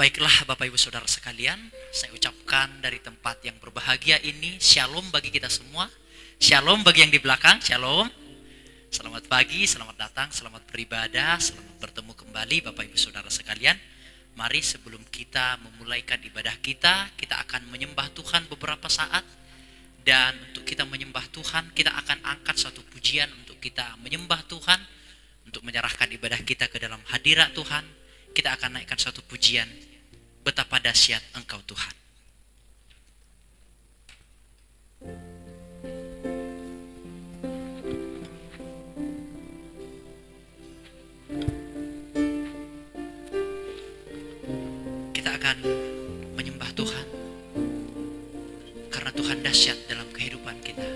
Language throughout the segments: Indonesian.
Baiklah Bapak Ibu Saudara sekalian, saya ucapkan dari tempat yang berbahagia ini, Shalom bagi kita semua. Shalom bagi yang di belakang, Shalom. Selamat pagi, selamat datang, selamat beribadah, selamat bertemu kembali Bapak Ibu Saudara sekalian. Mari sebelum kita memulaikan ibadah kita akan menyembah Tuhan beberapa saat. Dan untuk kita menyembah Tuhan, kita akan angkat satu pujian untuk kita menyembah Tuhan, untuk menyerahkan ibadah kita ke dalam hadirat Tuhan. Kita akan naikkan satu pujian, betapa dahsyat Engkau Tuhan. Kita akan menyembah Tuhan karena Tuhan dahsyat dalam kehidupan kita.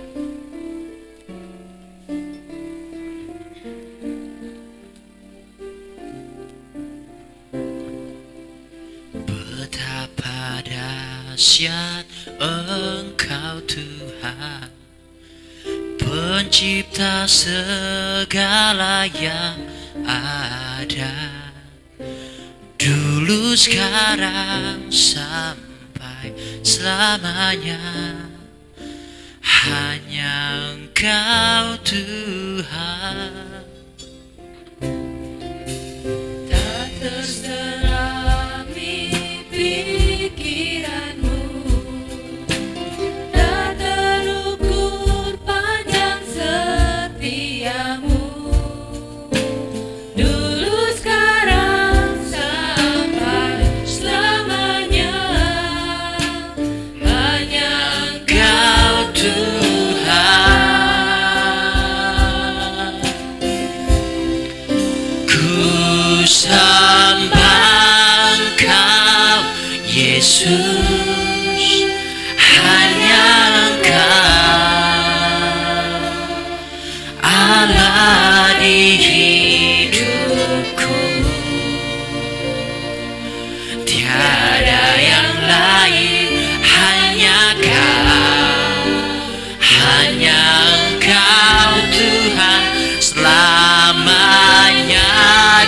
Betapa dahsyat Engkau Tuhan, pencipta segala yang ada, dulu, sekarang, sampai selamanya. Hanya Engkau Tuhan. Tak terselami pikiranmu, tak terukur panjang setiamu, dulu, sekarang, sampai selamanya. Hanya Engkau Tuhan. Ku sembah Engkau Yesus, hanya Engkau Allah di hidupku. Tiada yang lain, hanya Kau, hanya Engkau Tuhan. Selamanya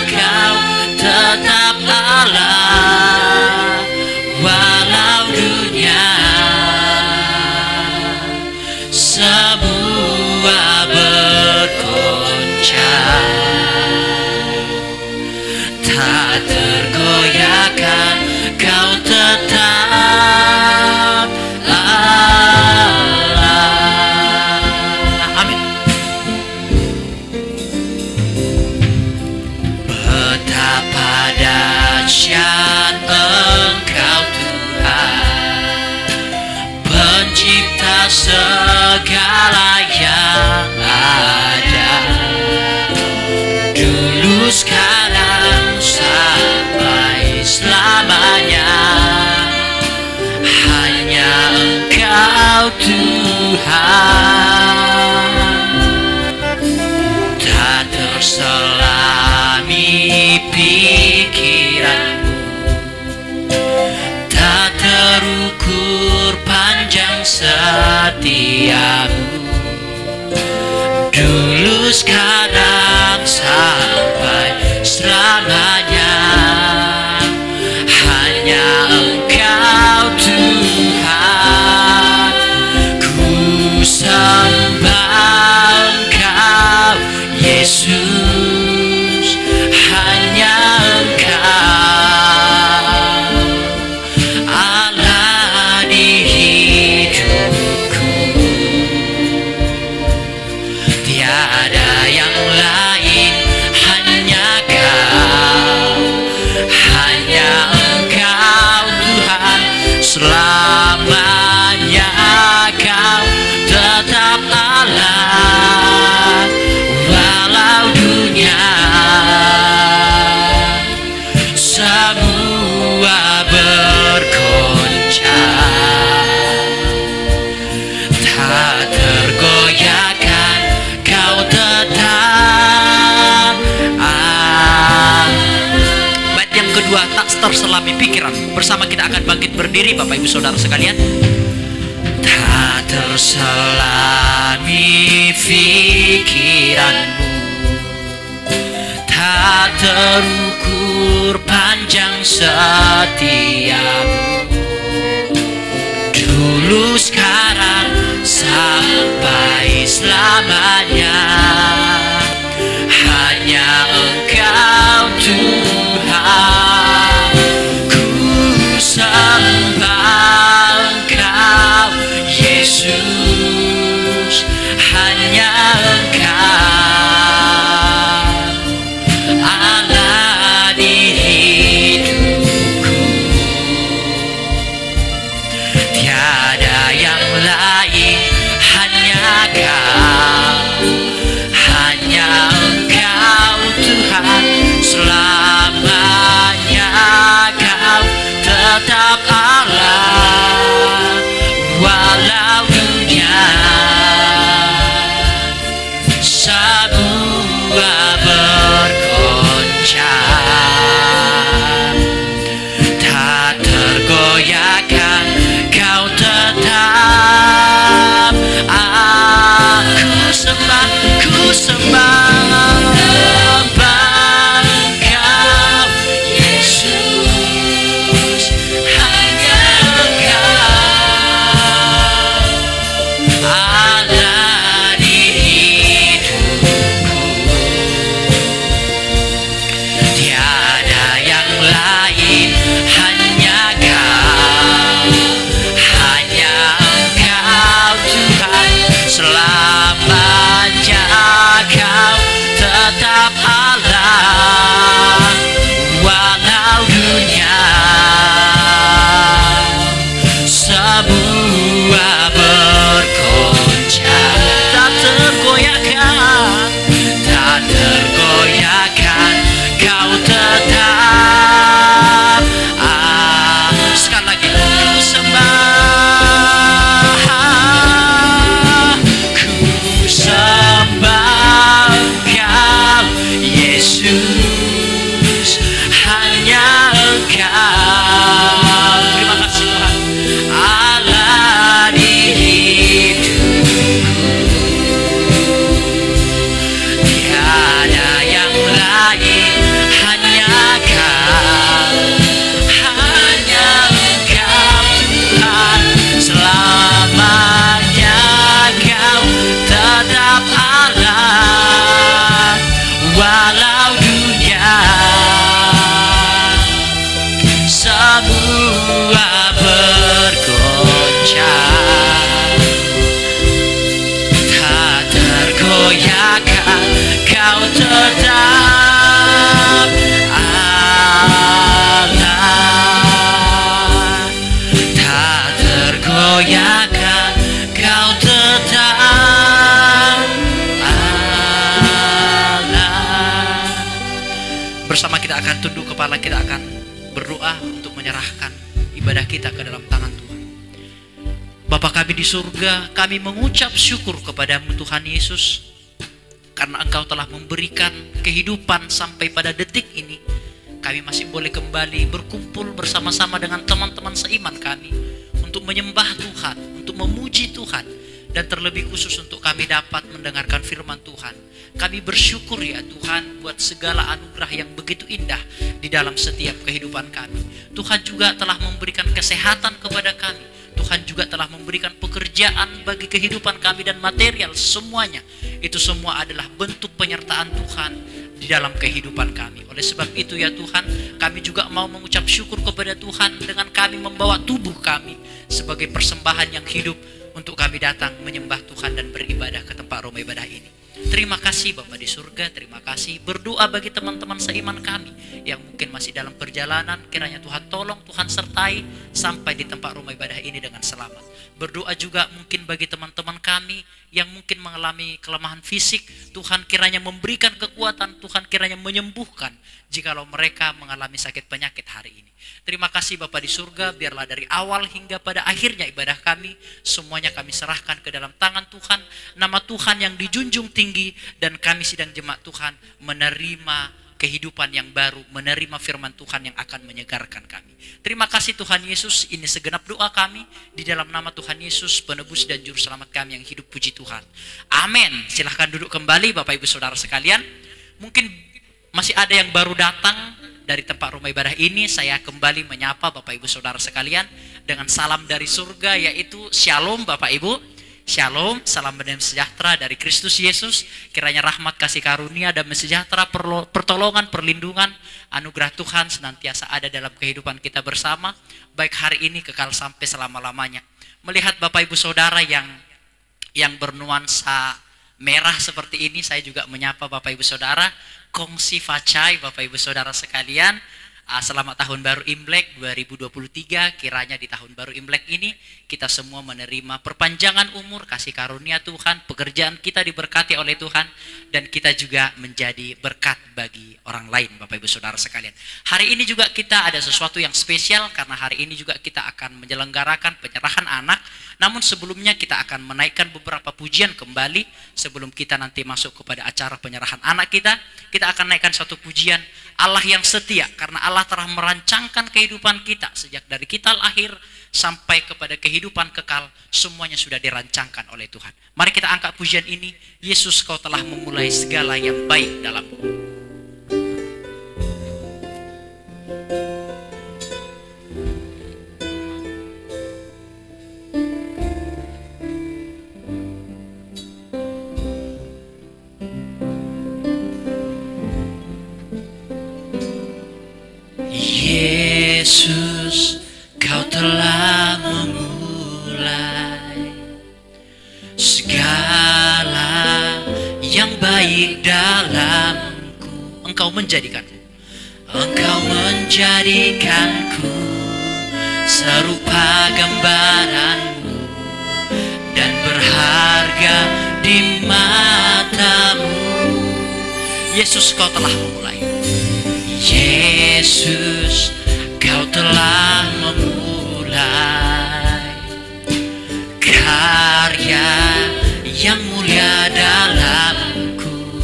Kau tetap Allah, walau dunia semua bergoncang, tak tergoyahkan Kau tetap Allah. Amin. Betapa dahsyat Engkau Tuhan, pencipta segala yang ada, dulu, sekarang, sampai selamanya. Hanya Engkau Tuhan. Tak terselami pikiranmu, tak terukur panjang setiamu, dulu, sekarang, sampai selamanya. Hanya Engkau Tuhan. Ku sembah Engkau Yesus, hanya Engkau Allah di hidupku. Tiada yang lain, hanya Kau, hanya Engkau Tuhan. Selamanya Kau tetap Allah, walau dunia semua bergoncang, tak tergoyahkan Kau tetap Allah. Bait yang kedua, tak terselami pikiran. Bersama kita akan bangkit berdiri Bapak Ibu Saudara sekalian. Tak terselami pikiranmu, tak tak terukur panjang setiamu, dulu sekarang sampai selamanya. Hanya Engkau Tuhan, ku sembah Engkau Yesus. Hanya Engkau Allah di hidupku, tiada yang lain, hanya Kau, hanya Engkau Tuhan. Selamanya Kau tetap Allah, walau dunia semua bergoncang, tak tergoyahkan Kau tetap. Aku sembah Engkau Yesus. Hanya Engkau Allah di hidupku, tiada yang lain, hanya Kau, hanya Engkau Tuhan. Selamanya Kau tetap Allah, walau dunia semua bergoncang, tak tergoyahkan, tak tergoyahkan Kau tetap. Sekali lagi, ku sembah Engkau Yesus. Hanya Engkau, terima kasih Tuhan, Allah di hidupku, tiada yang lain, hanya Kau, hanya Engkau Tuhan. Selamanya Kau tetap Allah, walau dunia semua bergoncang, tak tergoyahkan Kau tetap Allah, tak tergoyahkan Kau tetap Allah. Bersama kita akan tunduk kepala, kita akan berdoa untuk menyerahkan ibadah kita ke dalam tangan Tuhan. Bapa kami di surga, kami mengucap syukur kepadamu Tuhan Yesus, karena Engkau telah memberikan kehidupan sampai pada detik ini. Kami masih boleh kembali berkumpul bersama-sama dengan teman-teman seiman kami untuk menyembah Tuhan, untuk memuji Tuhan, dan terlebih khusus untuk kami dapat mendengarkan firman Tuhan. Kami bersyukur ya Tuhan buat segala anugerah yang begitu indah di dalam setiap kehidupan kami. Tuhan juga telah memberikan kesehatan kepada kami. Tuhan juga telah memberikan pekerjaan bagi kehidupan kami dan material semuanya. Itu semua adalah bentuk penyertaan Tuhan di dalam kehidupan kami. Oleh sebab itu ya Tuhan, kami juga mau mengucap syukur kepada Tuhan dengan kami membawa tubuh kami sebagai persembahan yang hidup untuk kami datang menyembah Tuhan dan beribadah ke tempat rumah ibadah ini. Terima kasih Bapa di surga, terima kasih. Berdoa bagi teman-teman seiman kami yang mungkin masih dalam perjalanan, kiranya Tuhan tolong, Tuhan sertai sampai di tempat rumah ibadah ini dengan selamat. Berdoa juga mungkin bagi teman-teman kami yang mungkin mengalami kelemahan fisik, Tuhan kiranya memberikan kekuatan, Tuhan kiranya menyembuhkan jikalau mereka mengalami sakit penyakit hari ini. Terima kasih Bapa di surga, biarlah dari awal hingga pada akhirnya ibadah kami, semuanya kami serahkan ke dalam tangan Tuhan. Nama Tuhan yang dijunjung tinggi, dan kami sidang jemaat Tuhan menerima kehidupan yang baru, menerima firman Tuhan yang akan menyegarkan kami. Terima kasih Tuhan Yesus, ini segenap doa kami di dalam nama Tuhan Yesus, penebus dan juru selamat kami yang hidup, puji Tuhan. Amin. Silahkan duduk kembali Bapak Ibu Saudara sekalian. Mungkin masih ada yang baru datang dari tempat rumah ibadah ini, saya kembali menyapa Bapak Ibu Saudara sekalian dengan salam dari surga, yaitu Shalom Bapak Ibu. Shalom, salam damai sejahtera dari Kristus Yesus. Kiranya rahmat, kasih karunia, damai sejahtera, pertolongan, perlindungan, anugerah Tuhan senantiasa ada dalam kehidupan kita bersama, baik hari ini kekal sampai selama-lamanya. Melihat Bapak Ibu Saudara yang bernuansa merah seperti ini, saya juga menyapa Bapak Ibu Saudara, kongsi facai Bapak Ibu Saudara sekalian. Selamat tahun baru Imlek 2023. Kiranya di tahun baru Imlek ini kita semua menerima perpanjangan umur, kasih karunia Tuhan, pekerjaan kita diberkati oleh Tuhan, dan kita juga menjadi berkat bagi orang lain Bapak Ibu Saudara sekalian. Hari ini juga kita ada sesuatu yang spesial, karena hari ini juga kita akan menyelenggarakan penyerahan anak. Namun sebelumnya kita akan menaikkan beberapa pujian kembali. Sebelum kita nanti masuk kepada acara penyerahan anak kita akan naikkan satu pujian, Allah yang setia, karena Allah telah merancangkan kehidupan kita sejak dari kita lahir sampai kepada kehidupan kekal, semuanya sudah dirancangkan oleh Tuhan. Mari kita angkat pujian ini, Yesus kau telah memulai segala yang baik dalamku. Yesus, kau telah memulai segala yang baik dalamku. Engkau menjadikanku serupa gambaranmu dan berharga di matamu. Yesus, kau telah memulai. Yesus, kau telah memulai karya yang mulia dalamku.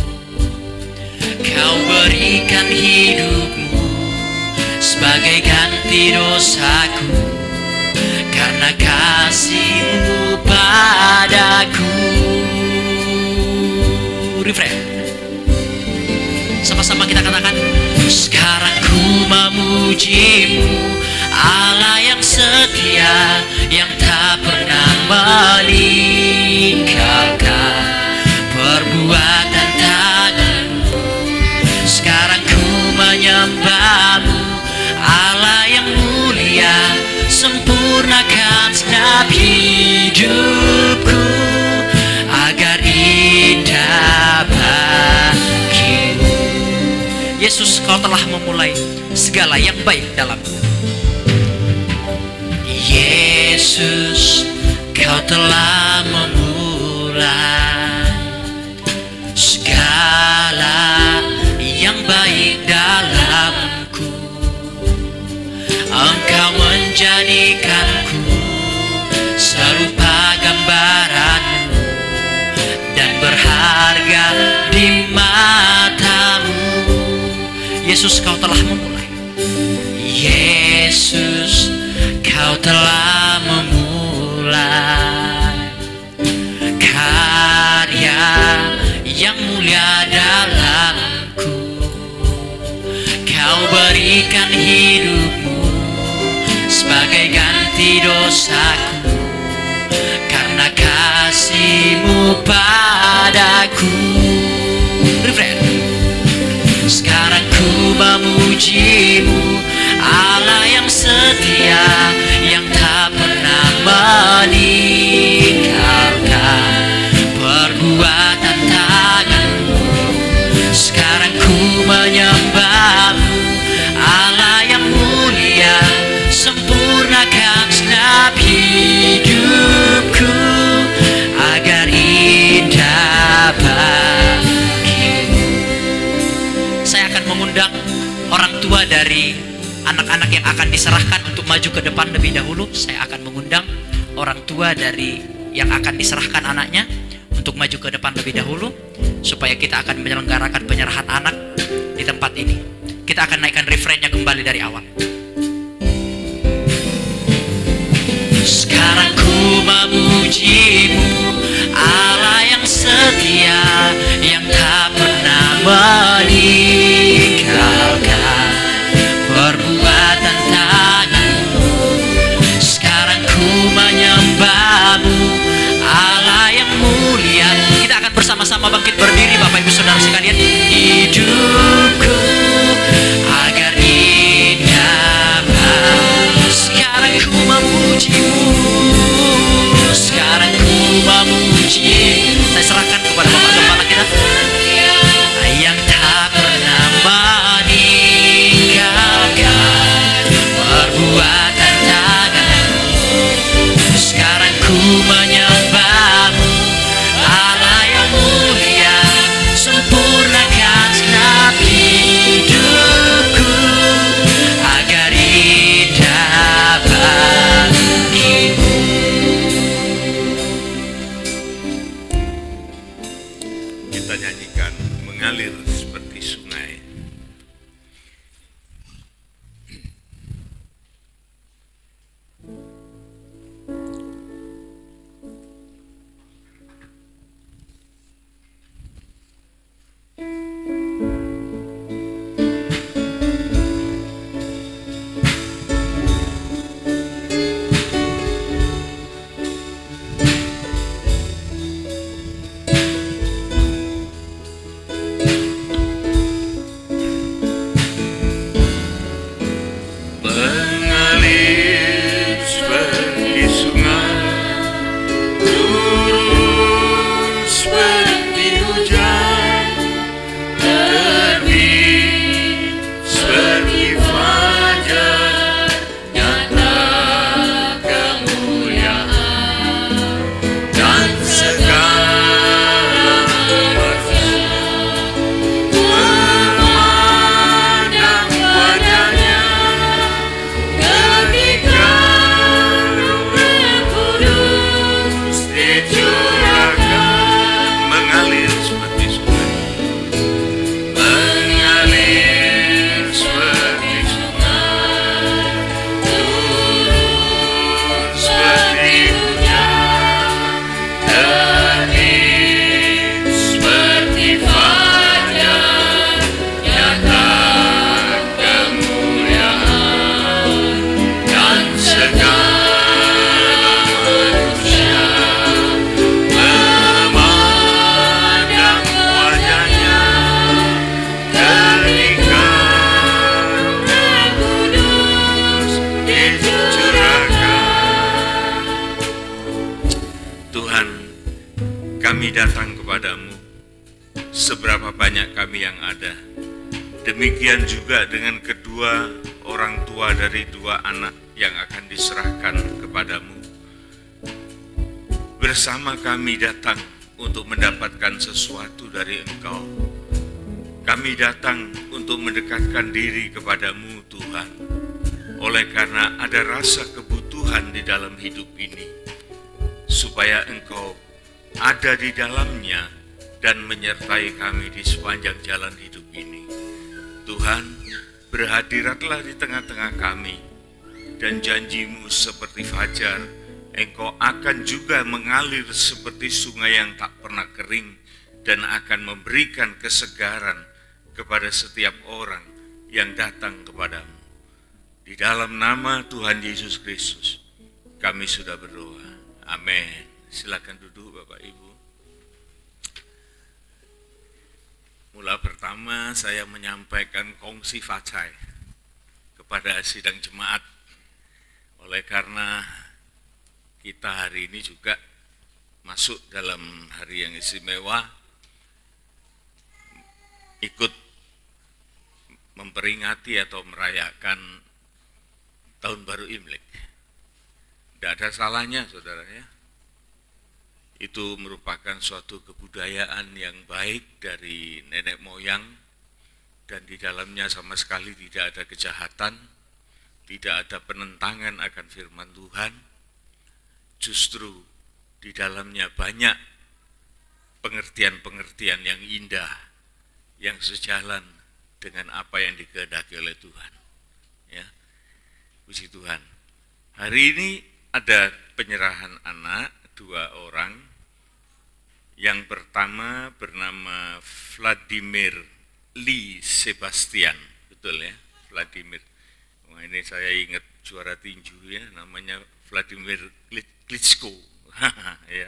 Kau berikan hidupmu sebagai ganti dosaku, karena kasih-Mu padaku. Refresh. Sama-sama kita katakan, sekarang ku memuji-Mu, Allah yang setia, yang tak pernah meninggalkan perbuatan tangan-Mu. Sekarang ku menyembah-Mu, Allah yang mulia, sempurnakan segenap hidupku agar indah bagimu. Yesus, kau telah memulai segala yang baik dalamku. Yesus, kau telah memulai segala yang baik dalamku. Engkau menjadikanku serupa gambaran-Mu dan berharga di mata-Mu. Yesus, kau telah memulai. Yesus, kau telah memulai karya yang mulia dalamku. Kau berikan hidupmu sebagai ganti dosaku, karena kasih-Mu padaku. Refresh. Sekarang ku memuji-Mu, Allah yang setia, yang tak pernah meninggalkan perbuatan tangan-Mu. Sekarang ku menyembah-Mu, Allah yang mulia, sempurnakan segenap hidupku agar indah bagimu. Saya akan mengundang orang tua dari anak-anak yang akan diserahkan untuk maju ke depan lebih dahulu. Saya akan mengundang orang tua dari yang akan diserahkan anaknya untuk maju ke depan lebih dahulu, supaya kita akan menyelenggarakan penyerahan anak di tempat ini. Kita akan naikkan refrainnya kembali dari awal. Sekarang ku memuji-Mu, Allah yang setia, yang tak pernah meninggalkan tinggalkan perbuatan tanganmu. Sekarang ku menyembahmu, Allah yang mulia. Kita akan bersama-sama bangkit berdiri, Bapak Ibu Saudara sekalian. Hidupku agar indah, sekarang ku memujimu, sekarang ku memuji. Saya serahkan kepada Bapak Gembala kita yang tak pernah meninggalkan perbuatan tanganmu. Sekarang ku menyembahmu, Allah yang mulia. Sempurnakan segenap hidupku agar indah bagimu. Kita nyanyikan mengalir seperti sungai. Mengalir seperti sungai, turun seperti hujan, terbit seperti fajar, nyata kemuliaan dan segala manusia memandang wajahnya. Ketika Roh Kudus dicurahkan, mengalir seperti sungai, mengalir seperti sungai, turun seperti hujan, terbit seperti fajar, nyata kemuliaan dan segala manusia memandang wajahnya. Ketika Roh Kudus dicurahkan. Tuhan, kami datang kepadamu, seberapa banyak kami yang ada. Demikian juga dengan kedua orang tua dari dua anak yang akan diserahkan kepadamu. Bersama kami datang untuk mendapatkan sesuatu dari Engkau. Kami datang untuk mendekatkan diri kepadamu, Tuhan. Oleh karena ada rasa kebutuhan di dalam hidup ini, supaya Engkau ada di dalamnya dan menyertai kami di sepanjang jalan hidup ini. Tuhan, berhadiratlah di tengah-tengah kami, dan janjimu seperti fajar, Engkau akan juga mengalir seperti sungai yang tak pernah kering, dan akan memberikan kesegaran kepada setiap orang yang datang kepadamu. Di dalam nama Tuhan Yesus Kristus, kami sudah berdoa. Amin. Silakan duduk Bapak Ibu. Mula pertama saya menyampaikan kongsi facai kepada sidang jemaat. Oleh karena kita hari ini juga masuk dalam hari yang istimewa, ikut memperingati atau merayakan Tahun Baru Imlek. Tidak ada salahnya, saudara ya. Itu merupakan suatu kebudayaan yang baik dari nenek moyang, dan di dalamnya sama sekali tidak ada kejahatan, tidak ada penentangan akan firman Tuhan. Justru di dalamnya banyak pengertian-pengertian yang indah, yang sejalan dengan apa yang dikehendaki oleh Tuhan. Ya, puji Tuhan. Hari ini ada penyerahan anak, 2 orang. Yang pertama bernama Vladimir Lee Sebastian, betul ya, Vladimir. Wah, ini saya ingat juara tinju ya, namanya Vladimir Klitschko, ya,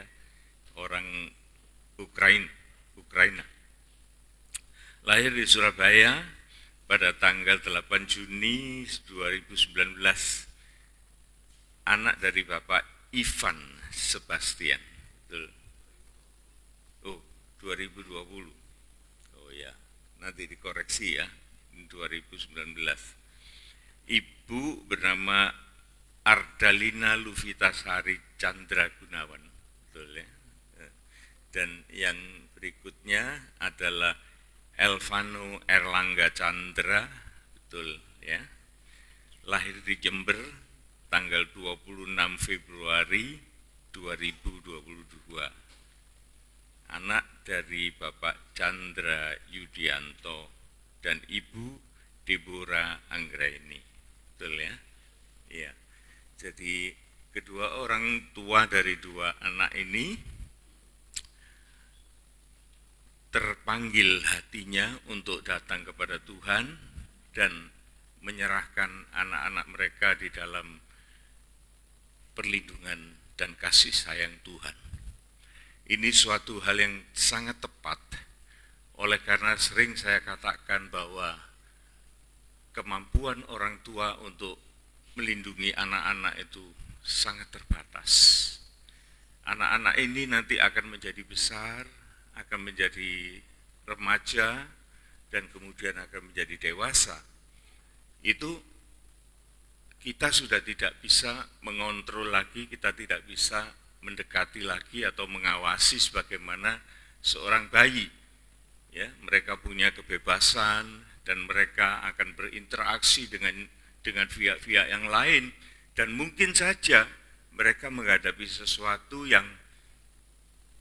orang Ukraina. Lahir di Surabaya pada tanggal 8 Juni 2019, anak dari Bapak Ivan Sebastian. Betul. Oh, 2020. Oh ya, nanti dikoreksi ya, 2019. Ibu bernama Ardalina Lufitasari Chandra Gunawan. Betul ya. Dan yang berikutnya adalah Elvano Erlangga Chandra, betul ya. Lahir di Jember tanggal 26 Februari 2022. Anak dari Bapak Chandra Yudianto dan Ibu Deborah Anggraini. Betul ya? Iya. Jadi kedua orang tua dari dua anak ini terpanggil hatinya untuk datang kepada Tuhan dan menyerahkan anak-anak mereka di dalam perlindungan dan kasih sayang Tuhan. Ini suatu hal yang sangat tepat, oleh karena sering saya katakan bahwa kemampuan orang tua untuk melindungi anak-anak itu sangat terbatas. Anak-anak ini nanti akan menjadi besar, akan menjadi remaja, dan kemudian akan menjadi dewasa. Itu kita sudah tidak bisa mengontrol lagi, kita tidak bisa mendekati lagi atau mengawasi sebagaimana seorang bayi. Ya, mereka punya kebebasan dan mereka akan berinteraksi dengan pihak-pihak yang lain, dan mungkin saja mereka menghadapi sesuatu yang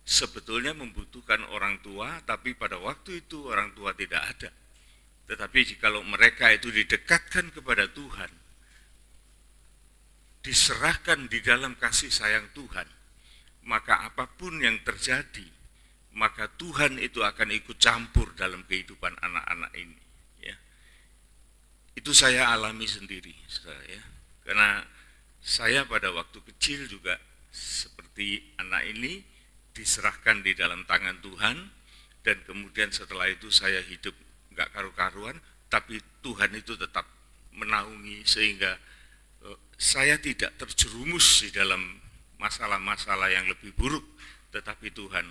sebetulnya membutuhkan orang tua, tapi pada waktu itu orang tua tidak ada. Tetapi jikalau mereka itu didekatkan kepada Tuhan, diserahkan di dalam kasih sayang Tuhan, maka apapun yang terjadi, maka Tuhan itu akan ikut campur dalam kehidupan anak-anak ini. Ya. Itu saya alami sendiri, ya. Karena saya pada waktu kecil juga seperti anak ini, diserahkan di dalam tangan Tuhan, dan kemudian setelah itu saya hidup nggak karu-karuan, tapi Tuhan itu tetap menaungi sehingga saya tidak terjerumus di dalam masalah-masalah yang lebih buruk, tetapi Tuhan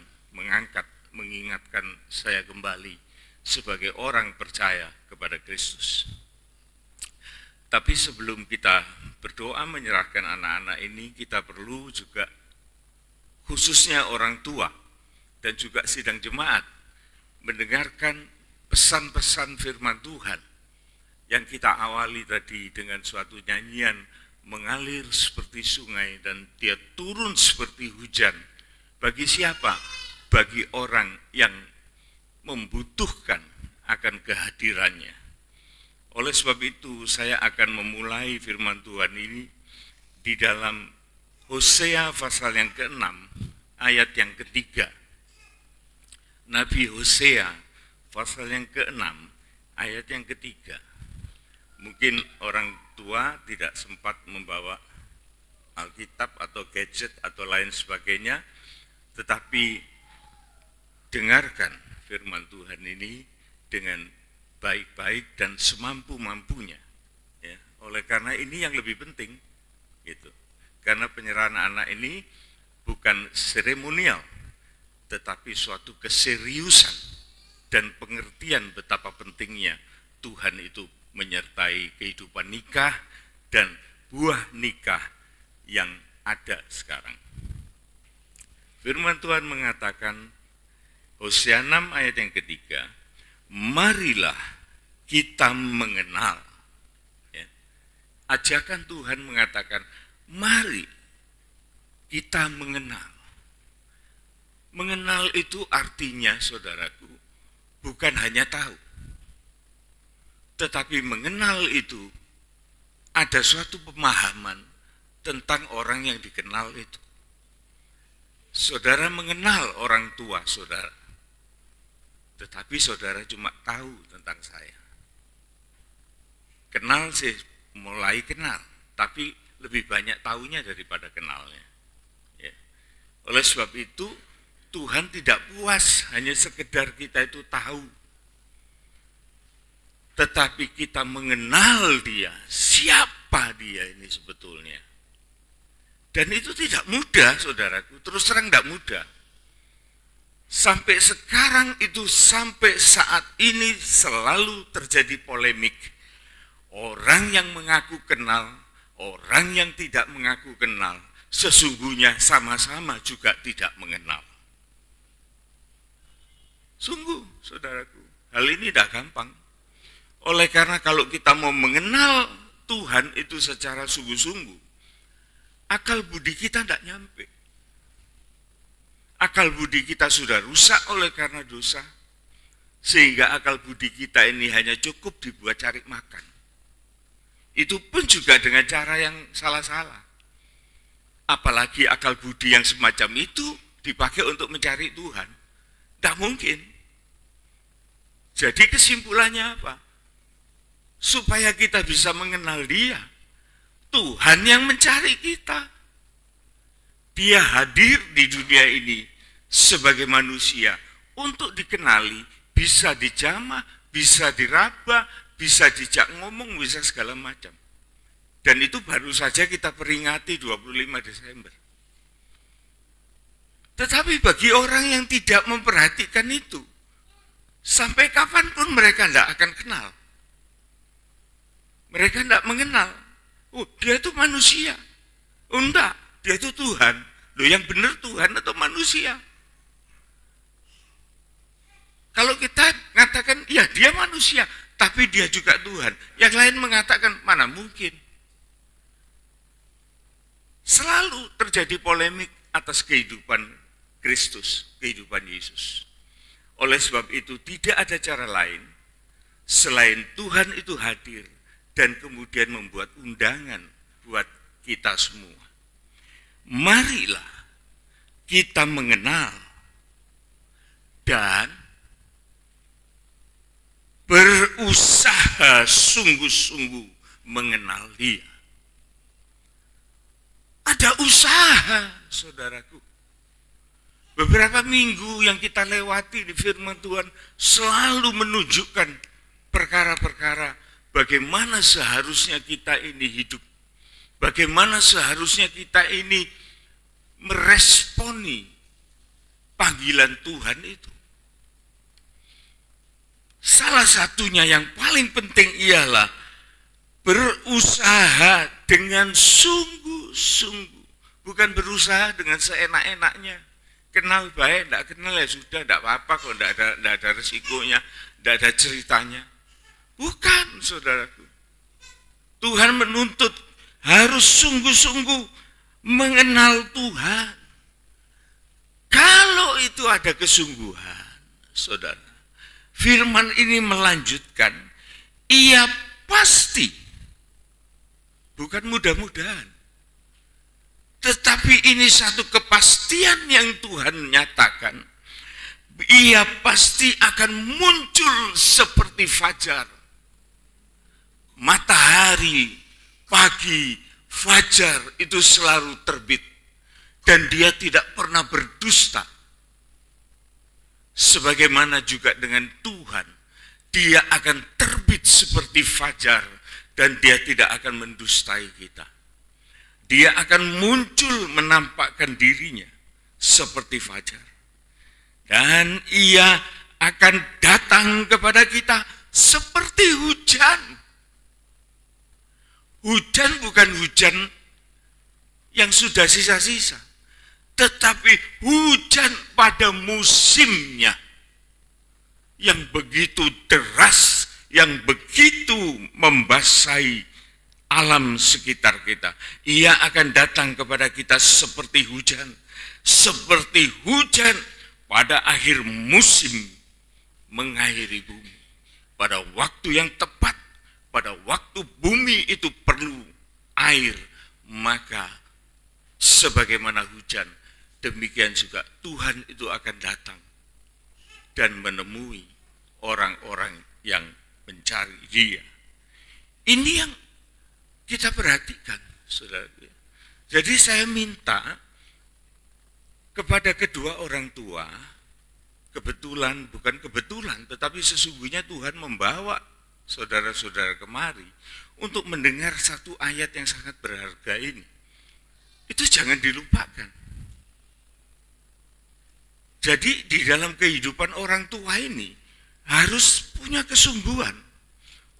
mengingatkan saya kembali sebagai orang percaya kepada Kristus. Tapi sebelum kita berdoa menyerahkan anak-anak ini, kita perlu juga, khususnya orang tua dan juga sidang jemaat, mendengarkan pesan-pesan firman Tuhan yang kita awali tadi dengan suatu nyanyian, mengalir seperti sungai dan dia turun seperti hujan. Bagi siapa? Bagi orang yang membutuhkan akan kehadirannya. Oleh sebab itu saya akan memulai firman Tuhan ini di dalam Hosea pasal yang ke-6, ayat yang ketiga. Nabi Hosea pasal yang ke-6, ayat yang ketiga. Mungkin orang tua tidak sempat membawa Alkitab atau gadget atau lain sebagainya, tetapi dengarkan firman Tuhan ini dengan baik-baik dan semampu-mampunya. Ya, oleh karena ini yang lebih penting, gitu. Karena penyerahan anak ini bukan seremonial, tetapi suatu keseriusan dan pengertian betapa pentingnya Tuhan itu menyertai kehidupan nikah dan buah nikah yang ada sekarang. Firman Tuhan mengatakan, Hosea 6 ayat yang ketiga, marilah kita mengenal. Ya. Ajakan Tuhan mengatakan, mari kita mengenal. Mengenal itu artinya, saudaraku, bukan hanya tahu. Tetapi mengenal itu ada suatu pemahaman tentang orang yang dikenal itu. Saudara mengenal orang tua saudara. tetapi saudara cuma tahu tentang saya. Kenal sih, mulai kenal, tapi lebih banyak tahunya daripada kenalnya. Ya. Oleh sebab itu, Tuhan tidak puas hanya sekedar kita itu tahu, tetapi kita mengenal dia, siapa dia ini sebetulnya. Dan itu tidak mudah, saudaraku, terus terang tidak mudah. Sampai sekarang itu, sampai saat ini selalu terjadi polemik. Orang yang mengaku kenal, orang yang tidak mengaku kenal, sesungguhnya sama-sama juga tidak mengenal. Sungguh, saudaraku, hal ini tidak gampang. Oleh karena kalau kita mau mengenal Tuhan itu secara sungguh-sungguh, akal budi kita tidak nyampe. Akal budi kita sudah rusak oleh karena dosa, sehingga akal budi kita ini hanya cukup dibuat cari makan. Itu pun juga dengan cara yang salah-salah. Apalagi akal budi yang semacam itu dipakai untuk mencari Tuhan. Tidak mungkin. Jadi kesimpulannya apa? Supaya kita bisa mengenal dia, Tuhan yang mencari kita. Dia hadir di dunia ini sebagai manusia untuk dikenali, bisa dijamah, bisa diraba, bisa dijak ngomong, bisa segala macam. Dan itu baru saja kita peringati 25 Desember. Tetapi bagi orang yang tidak memperhatikan itu, sampai kapanpun mereka tidak akan kenal. Mereka tidak mengenal. Oh, dia itu manusia. Oh, enggak, dia itu Tuhan. Loh, yang benar Tuhan atau manusia? Kalau kita mengatakan, ya dia manusia, tapi dia juga Tuhan. Yang lain mengatakan, mana mungkin. Selalu terjadi polemik atas kehidupan Kristus, kehidupan Yesus. Oleh sebab itu tidak ada cara lain selain Tuhan itu hadir dan kemudian membuat undangan buat kita semua. Marilah kita mengenal dan berusaha sungguh-sungguh mengenal dia. Ada usaha, saudaraku. Beberapa minggu yang kita lewati di firman Tuhan selalu menunjukkan perkara-perkara bagaimana seharusnya kita ini hidup. Bagaimana seharusnya kita ini meresponi panggilan Tuhan itu. Salah satunya yang paling penting ialah berusaha dengan sungguh-sungguh. Bukan berusaha dengan seenak-enaknya. Kenal baik, tidak kenal ya sudah, tidak apa-apa kok, tidak ada resikonya, tidak ada ceritanya. Bukan, saudaraku. Tuhan menuntut harus sungguh-sungguh mengenal Tuhan. Kalau itu ada kesungguhan, saudara, firman ini melanjutkan, ia pasti, bukan mudah-mudahan, tetapi ini satu kepastian yang Tuhan nyatakan, ia pasti akan muncul seperti fajar. Matahari, pagi, fajar itu selalu terbit. Dan dia tidak pernah berdusta. Sebagaimana juga dengan Tuhan, dia akan terbit seperti fajar dan dia tidak akan mendustai kita. Dia akan muncul menampakkan dirinya seperti fajar. Dan ia akan datang kepada kita seperti hujan. Hujan bukan hujan yang sudah sisa-sisa, tetapi hujan pada musimnya yang begitu deras, yang begitu membasahi alam sekitar kita. Ia akan datang kepada kita seperti hujan pada akhir musim mengairi bumi. Pada waktu yang tepat, pada waktu bumi itu perlu air, maka sebagaimana hujan, demikian juga Tuhan itu akan datang dan menemui orang-orang yang mencari dia. Ini yang kita perhatikan, saudara. Jadi saya minta kepada kedua orang tua, bukan kebetulan, tetapi sesungguhnya Tuhan membawa saudara-saudara kemari untuk mendengar satu ayat yang sangat berharga ini. Itu jangan dilupakan. Jadi di dalam kehidupan orang tua ini harus punya kesungguhan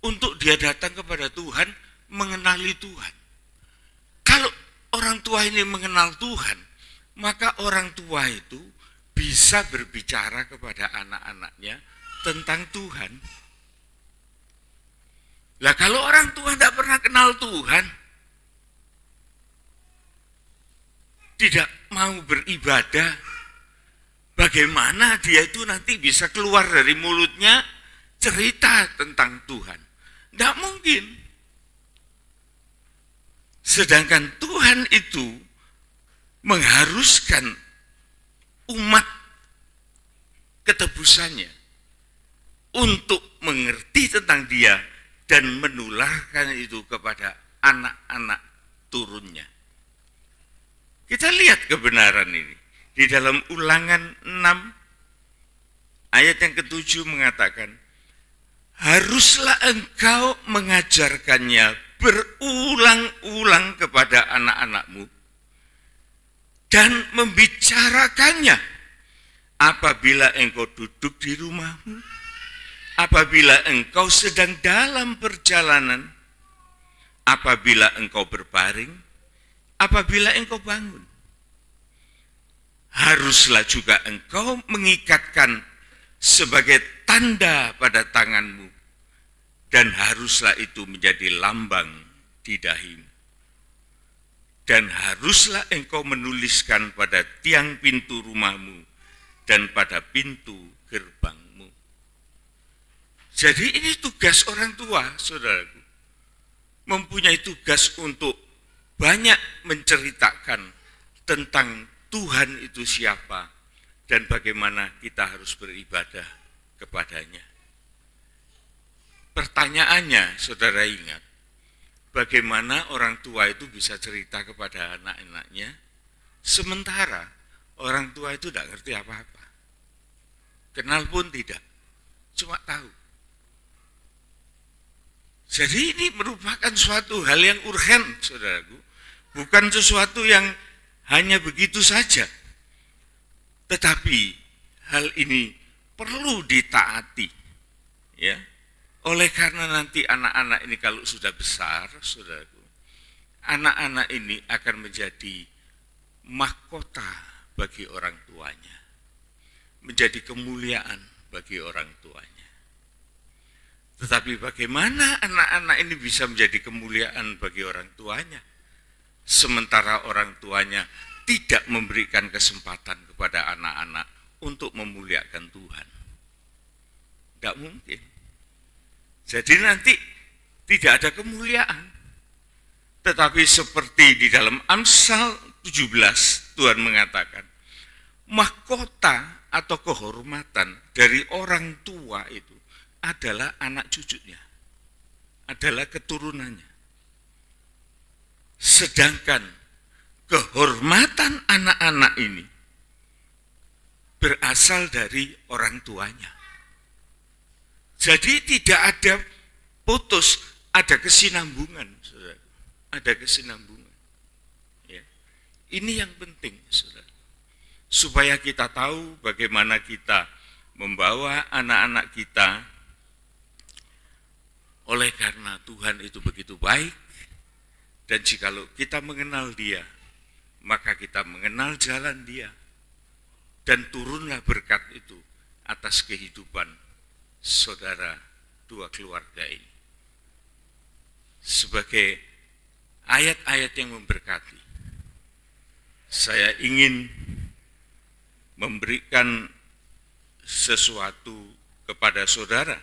untuk dia datang kepada Tuhan, mengenali Tuhan. Kalau orang tua ini mengenal Tuhan, maka orang tua itu bisa berbicara kepada anak-anaknya tentang Tuhan. Lah kalau orang tua tidak pernah kenal Tuhan, tidak mau beribadah, bagaimana dia itu nanti bisa keluar dari mulutnya cerita tentang Tuhan? Tidak mungkin. Sedangkan Tuhan itu mengharuskan umat ketebusannya untuk mengerti tentang dia dan menularkan itu kepada anak-anak turunnya. Kita lihat kebenaran ini. Di dalam Ulangan 6 ayat yang ke-7 mengatakan, haruslah engkau mengajarkannya berulang-ulang kepada anak-anakmu dan membicarakannya apabila engkau duduk di rumahmu, apabila engkau sedang dalam perjalanan, apabila engkau berbaring, apabila engkau bangun. Haruslah juga engkau mengikatkan sebagai tanda pada tanganmu, dan haruslah itu menjadi lambang di dahimu. Dan haruslah engkau menuliskan pada tiang pintu rumahmu dan pada pintu gerbangmu. Jadi ini tugas orang tua, saudaraku. Mempunyai tugas untuk banyak menceritakan tentang Tuhan itu siapa dan bagaimana kita harus beribadah kepadanya. Pertanyaannya, saudara ingat, bagaimana orang tua itu bisa cerita kepada anak-anaknya, sementara orang tua itu tidak ngerti apa-apa. Kenal pun tidak, cuma tahu. Jadi ini merupakan suatu hal yang urgen, saudaraku. Bukan sesuatu yang hanya begitu saja. Tetapi hal ini perlu ditaati. Ya. Oleh karena nanti anak-anak ini kalau sudah besar, saudaraku, anak-anak ini akan menjadi mahkota bagi orang tuanya. Menjadi kemuliaan bagi orang tuanya. Tetapi bagaimana anak-anak ini bisa menjadi kemuliaan bagi orang tuanya, sementara orang tuanya tidak memberikan kesempatan kepada anak-anak untuk memuliakan Tuhan? Tidak mungkin. Jadi nanti tidak ada kemuliaan. Tetapi seperti di dalam Amsal 17, Tuhan mengatakan, mahkota atau kehormatan dari orang tua itu adalah anak cucunya, adalah keturunannya. Sedangkan kehormatan anak-anak ini berasal dari orang tuanya. Jadi tidak ada putus, ada kesinambungan, saudara. Ada kesinambungan. Ya. Ini yang penting, saudara. Supaya kita tahu bagaimana kita membawa anak-anak kita. Oleh karena Tuhan itu begitu baik, dan jikalau kita mengenal Dia, maka kita mengenal jalan Dia, dan turunlah berkat itu atas kehidupan saudara dua keluarga ini. Sebagai ayat-ayat yang memberkati, saya ingin memberikan sesuatu kepada saudara.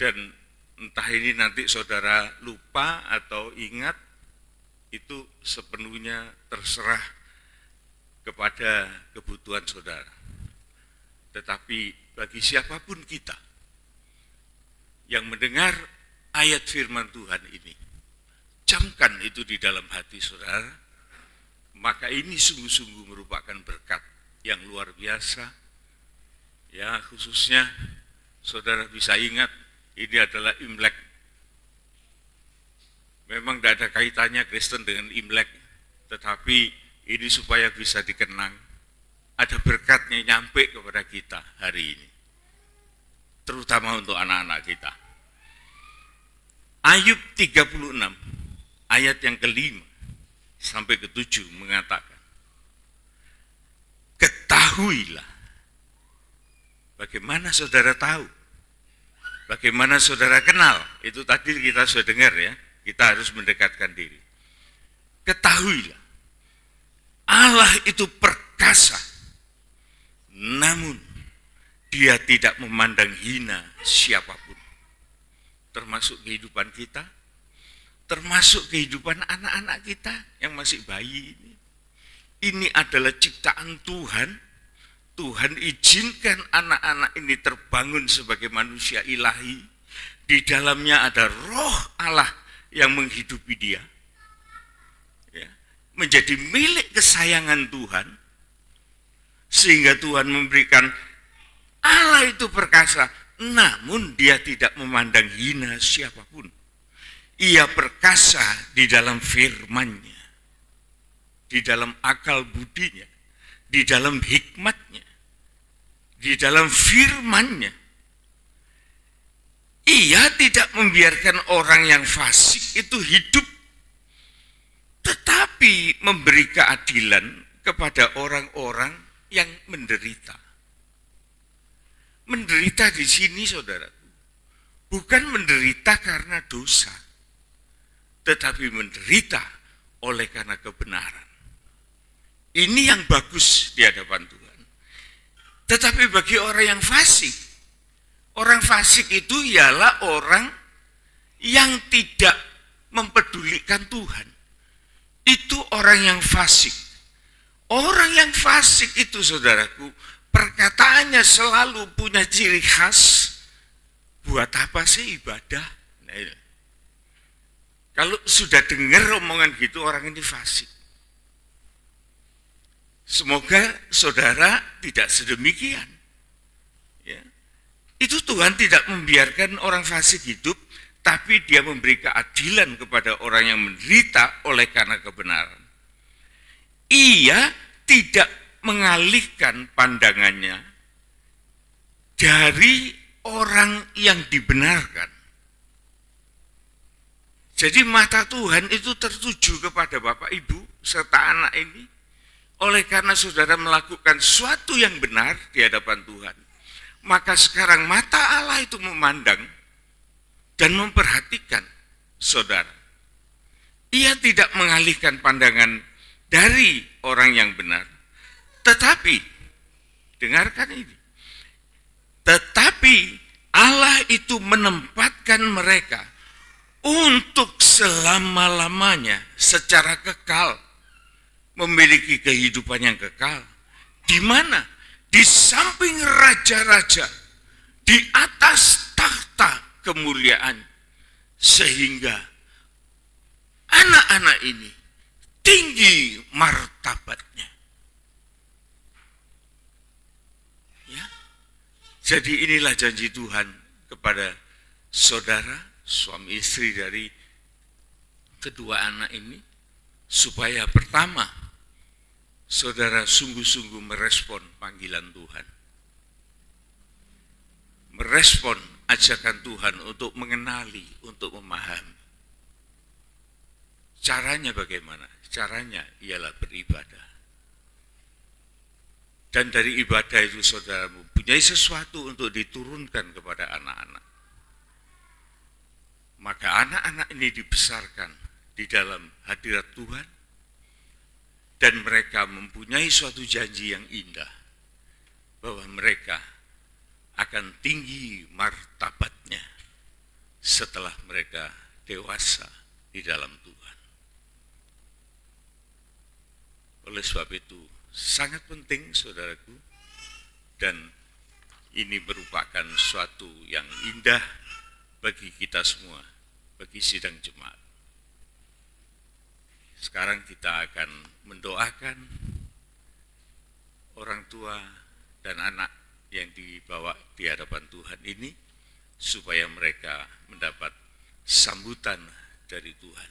Dan entah ini nanti saudara lupa atau ingat, itu sepenuhnya terserah kepada kebutuhan saudara. Tetapi bagi siapapun kita yang mendengar ayat firman Tuhan ini, camkan itu di dalam hati saudara, maka ini sungguh-sungguh merupakan berkat yang luar biasa. Ya, khususnya saudara bisa ingat, ini adalah Imlek. Memang tidak ada kaitannya Kristen dengan Imlek, tetapi ini supaya bisa dikenang. Ada berkatnya nyampe kepada kita hari ini, terutama untuk anak-anak kita. Ayub 36, ayat yang ke-5 sampai ke-7 mengatakan, ketahuilah. Bagaimana saudara tahu? Bagaimana saudara kenal? Itu tadi kita sudah dengar ya, kita harus mendekatkan diri. Ketahuilah, Allah itu perkasa, namun Dia tidak memandang hina siapapun, termasuk kehidupan kita, termasuk kehidupan anak-anak kita yang masih bayi ini. Ini adalah ciptaan Tuhan. Tuhan izinkan anak-anak ini terbangun sebagai manusia ilahi. Di dalamnya ada roh Allah yang menghidupi dia. Ya, menjadi milik kesayangan Tuhan. Sehingga Tuhan memberikan, Allah itu perkasa, namun Dia tidak memandang hina siapapun. Ia perkasa di dalam firman-Nya, di dalam akal budinya, di dalam hikmat-Nya, di dalam firman-Nya. Ia tidak membiarkan orang yang fasik itu hidup, tetapi memberi keadilan kepada orang-orang yang menderita. Menderita di sini saudaraku, bukan menderita karena dosa, tetapi menderita oleh karena kebenaran. Ini yang bagus di hadapan Tuhan. Tetapi bagi orang yang fasik, orang fasik itu ialah orang yang tidak mempedulikan Tuhan. Itu orang yang fasik. Orang yang fasik itu saudaraku, perkataannya selalu punya ciri khas. Buat apa sih ibadah? Nah, kalau sudah dengar omongan gitu, orang ini fasik. Semoga saudara tidak sedemikian. Ya. Itu Tuhan tidak membiarkan orang fasik hidup, tapi Dia memberi keadilan kepada orang yang menderita oleh karena kebenaran. Ia tidak mengalihkan pandangannya dari orang yang dibenarkan. Jadi mata Tuhan itu tertuju kepada Bapak Ibu serta anak ini. Oleh karena saudara melakukan sesuatu yang benar di hadapan Tuhan, maka sekarang mata Allah itu memandang dan memperhatikan saudara. Ia tidak mengalihkan pandangan dari orang yang benar. Tetapi, dengarkan ini. Tetapi Allah itu menempatkan mereka untuk selama-lamanya secara kekal. Memiliki kehidupan yang kekal. Di mana? Di samping raja-raja. Di atas takhta kemuliaan. Sehingga anak-anak ini tinggi martabatnya. Ya. Jadi inilah janji Tuhan kepada saudara, suami istri dari kedua anak ini, supaya pertama, saudara sungguh-sungguh merespon panggilan Tuhan. Merespon ajakan Tuhan untuk mengenali, untuk memahami. Caranya bagaimana? Caranya ialah beribadah. Dan dari ibadah itu saudara mempunyai sesuatu untuk diturunkan kepada anak-anak. Maka anak-anak ini dibesarkan di dalam hadirat Tuhan. Dan mereka mempunyai suatu janji yang indah. Bahwa mereka akan tinggi martabatnya setelah mereka dewasa di dalam Tuhan. Oleh sebab itu, sangat penting saudaraku, dan ini merupakan suatu yang indah bagi kita semua, bagi sidang jemaat. Sekarang kita akan mendoakan orang tua dan anak yang dibawa di hadapan Tuhan ini, supaya mereka mendapat sambutan dari Tuhan.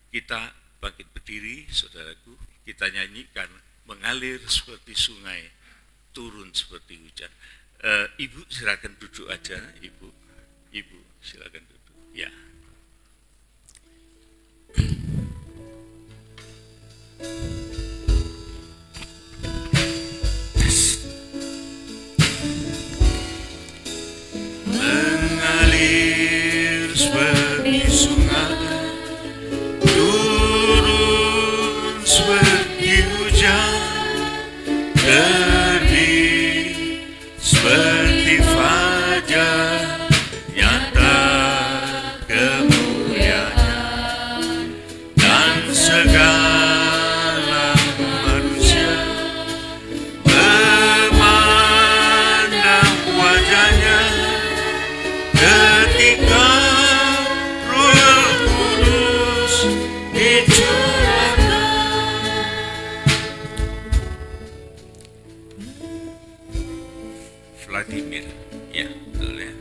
Kita bangkit berdiri, saudaraku, kita nyanyikan mengalir seperti sungai, turun seperti hujan. Ibu silakan duduk aja, Ibu silakan duduk. Ya. Mengalir seperti sungai, turun seperti hujan, terbit seperti fajar, nyata kemuliaan dan segala manusia memandang wajahnya ketika Roh Kudus dicurahkan. Vladimir, ya betul ya.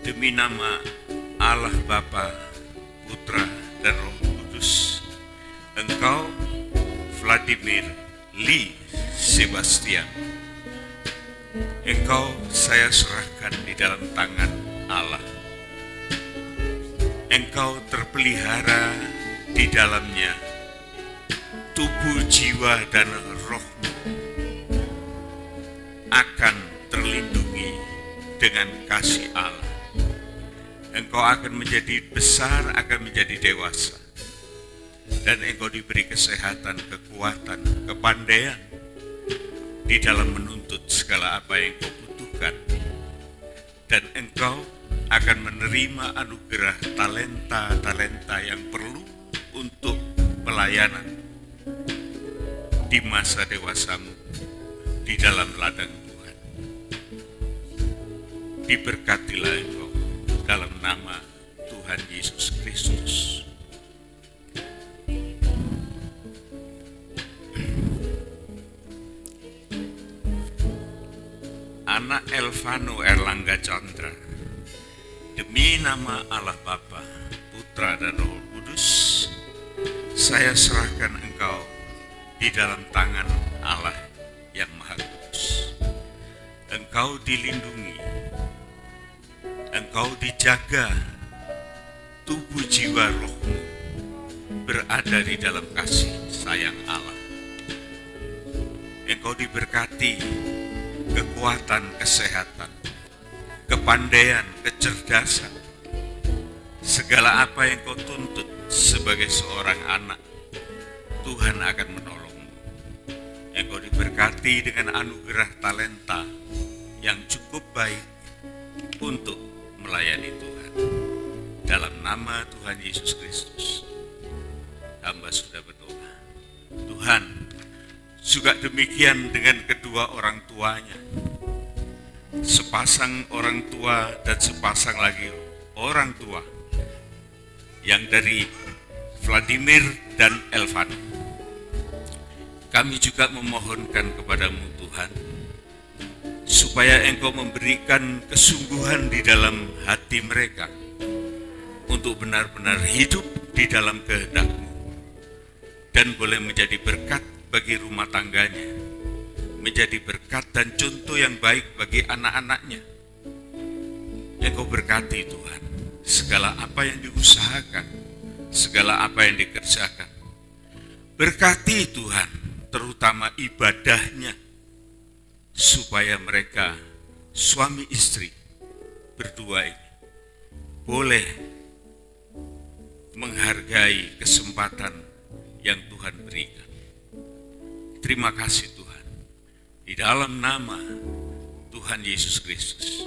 Demi nama Allah Bapa, Putra dan Roh Kudus, engkau Vladimir Lee Sebastian, engkau saya serahkan di dalam tangan Allah. Engkau terpelihara di dalamnya tubuh, jiwa, dan rohmu akan terlindungi dengan kasih Allah. Engkau akan menjadi besar, akan menjadi dewasa, dan engkau diberi kesehatan, kekuatan, kepandaian di dalam menuntut segala apa yang kau butuhkan, dan engkau akan menerima anugerah talenta-talenta yang perlu untuk pelayanan di masa dewasamu di dalam ladang Tuhan. Diberkatilah engkau dalam nama Tuhan Yesus Kristus. Anak Elvano Erlangga Chandra, demi nama Allah Bapa, Putra dan Roh Kudus, saya serahkan engkau di dalam tangan Allah yang Maha Kudus. Engkau dilindungi, engkau dijaga, tubuh jiwa rohmu berada di dalam kasih sayang Allah. Engkau diberkati kekuatan, kesehatan, kepandaian, kecerdasan, segala apa yang kau tuntut sebagai seorang anak, Tuhan akan menolongmu. Engkau diberkati dengan anugerah talenta yang cukup baik untuk melayani Tuhan. Dalam nama Tuhan Yesus Kristus, hamba sudah berdoa. Tuhan, juga demikian dengan kedua orang tuanya. Sepasang orang tua dan sepasang lagi orang tua yang dari Vladimir dan Elvan. Kami juga memohonkan kepadamu Tuhan, supaya engkau memberikan kesungguhan di dalam hati mereka untuk benar-benar hidup di dalam kehendak-Mu, dan boleh menjadi berkat bagi rumah tangganya, menjadi berkat dan contoh yang baik bagi anak-anaknya. Engkau berkati Tuhan segala apa yang diusahakan, segala apa yang dikerjakan. Berkati Tuhan terutama ibadahnya, supaya mereka suami istri berdua ini boleh menghargai kesempatan yang Tuhan berikan. Terima kasih Tuhan. Di dalam nama Tuhan Yesus Kristus,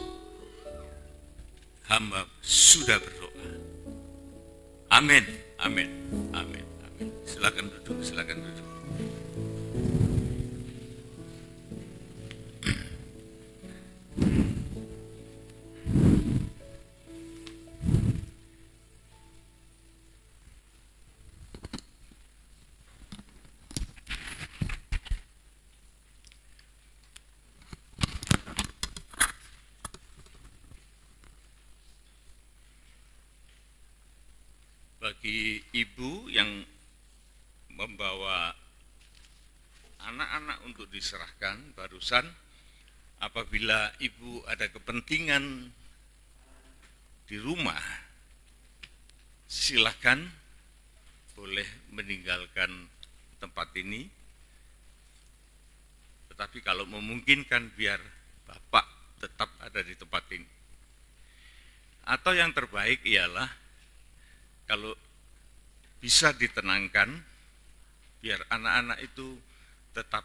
hamba sudah berdoa. Amin, amin, amin, amin. Silakan duduk, silakan duduk. bagi ibu yang membawa anak-anak untuk diserahkan barusan, apabila ibu ada kepentingan di rumah, silakan boleh meninggalkan tempat ini. Tetapi kalau memungkinkan biar Bapak tetap ada di tempat ini. Atau yang terbaik ialah kalau bisa ditenangkan, biar anak-anak itu tetap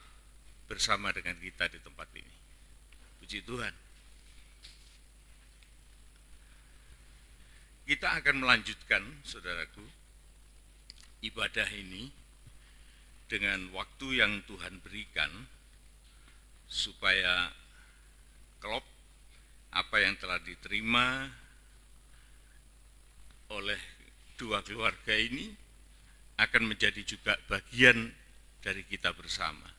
bersama dengan kita di tempat ini. Puji Tuhan. Kita akan melanjutkan, saudaraku, ibadah ini dengan waktu yang Tuhan berikan, supaya klop apa yang telah diterima oleh dua keluarga ini akan menjadi juga bagian dari kita bersama.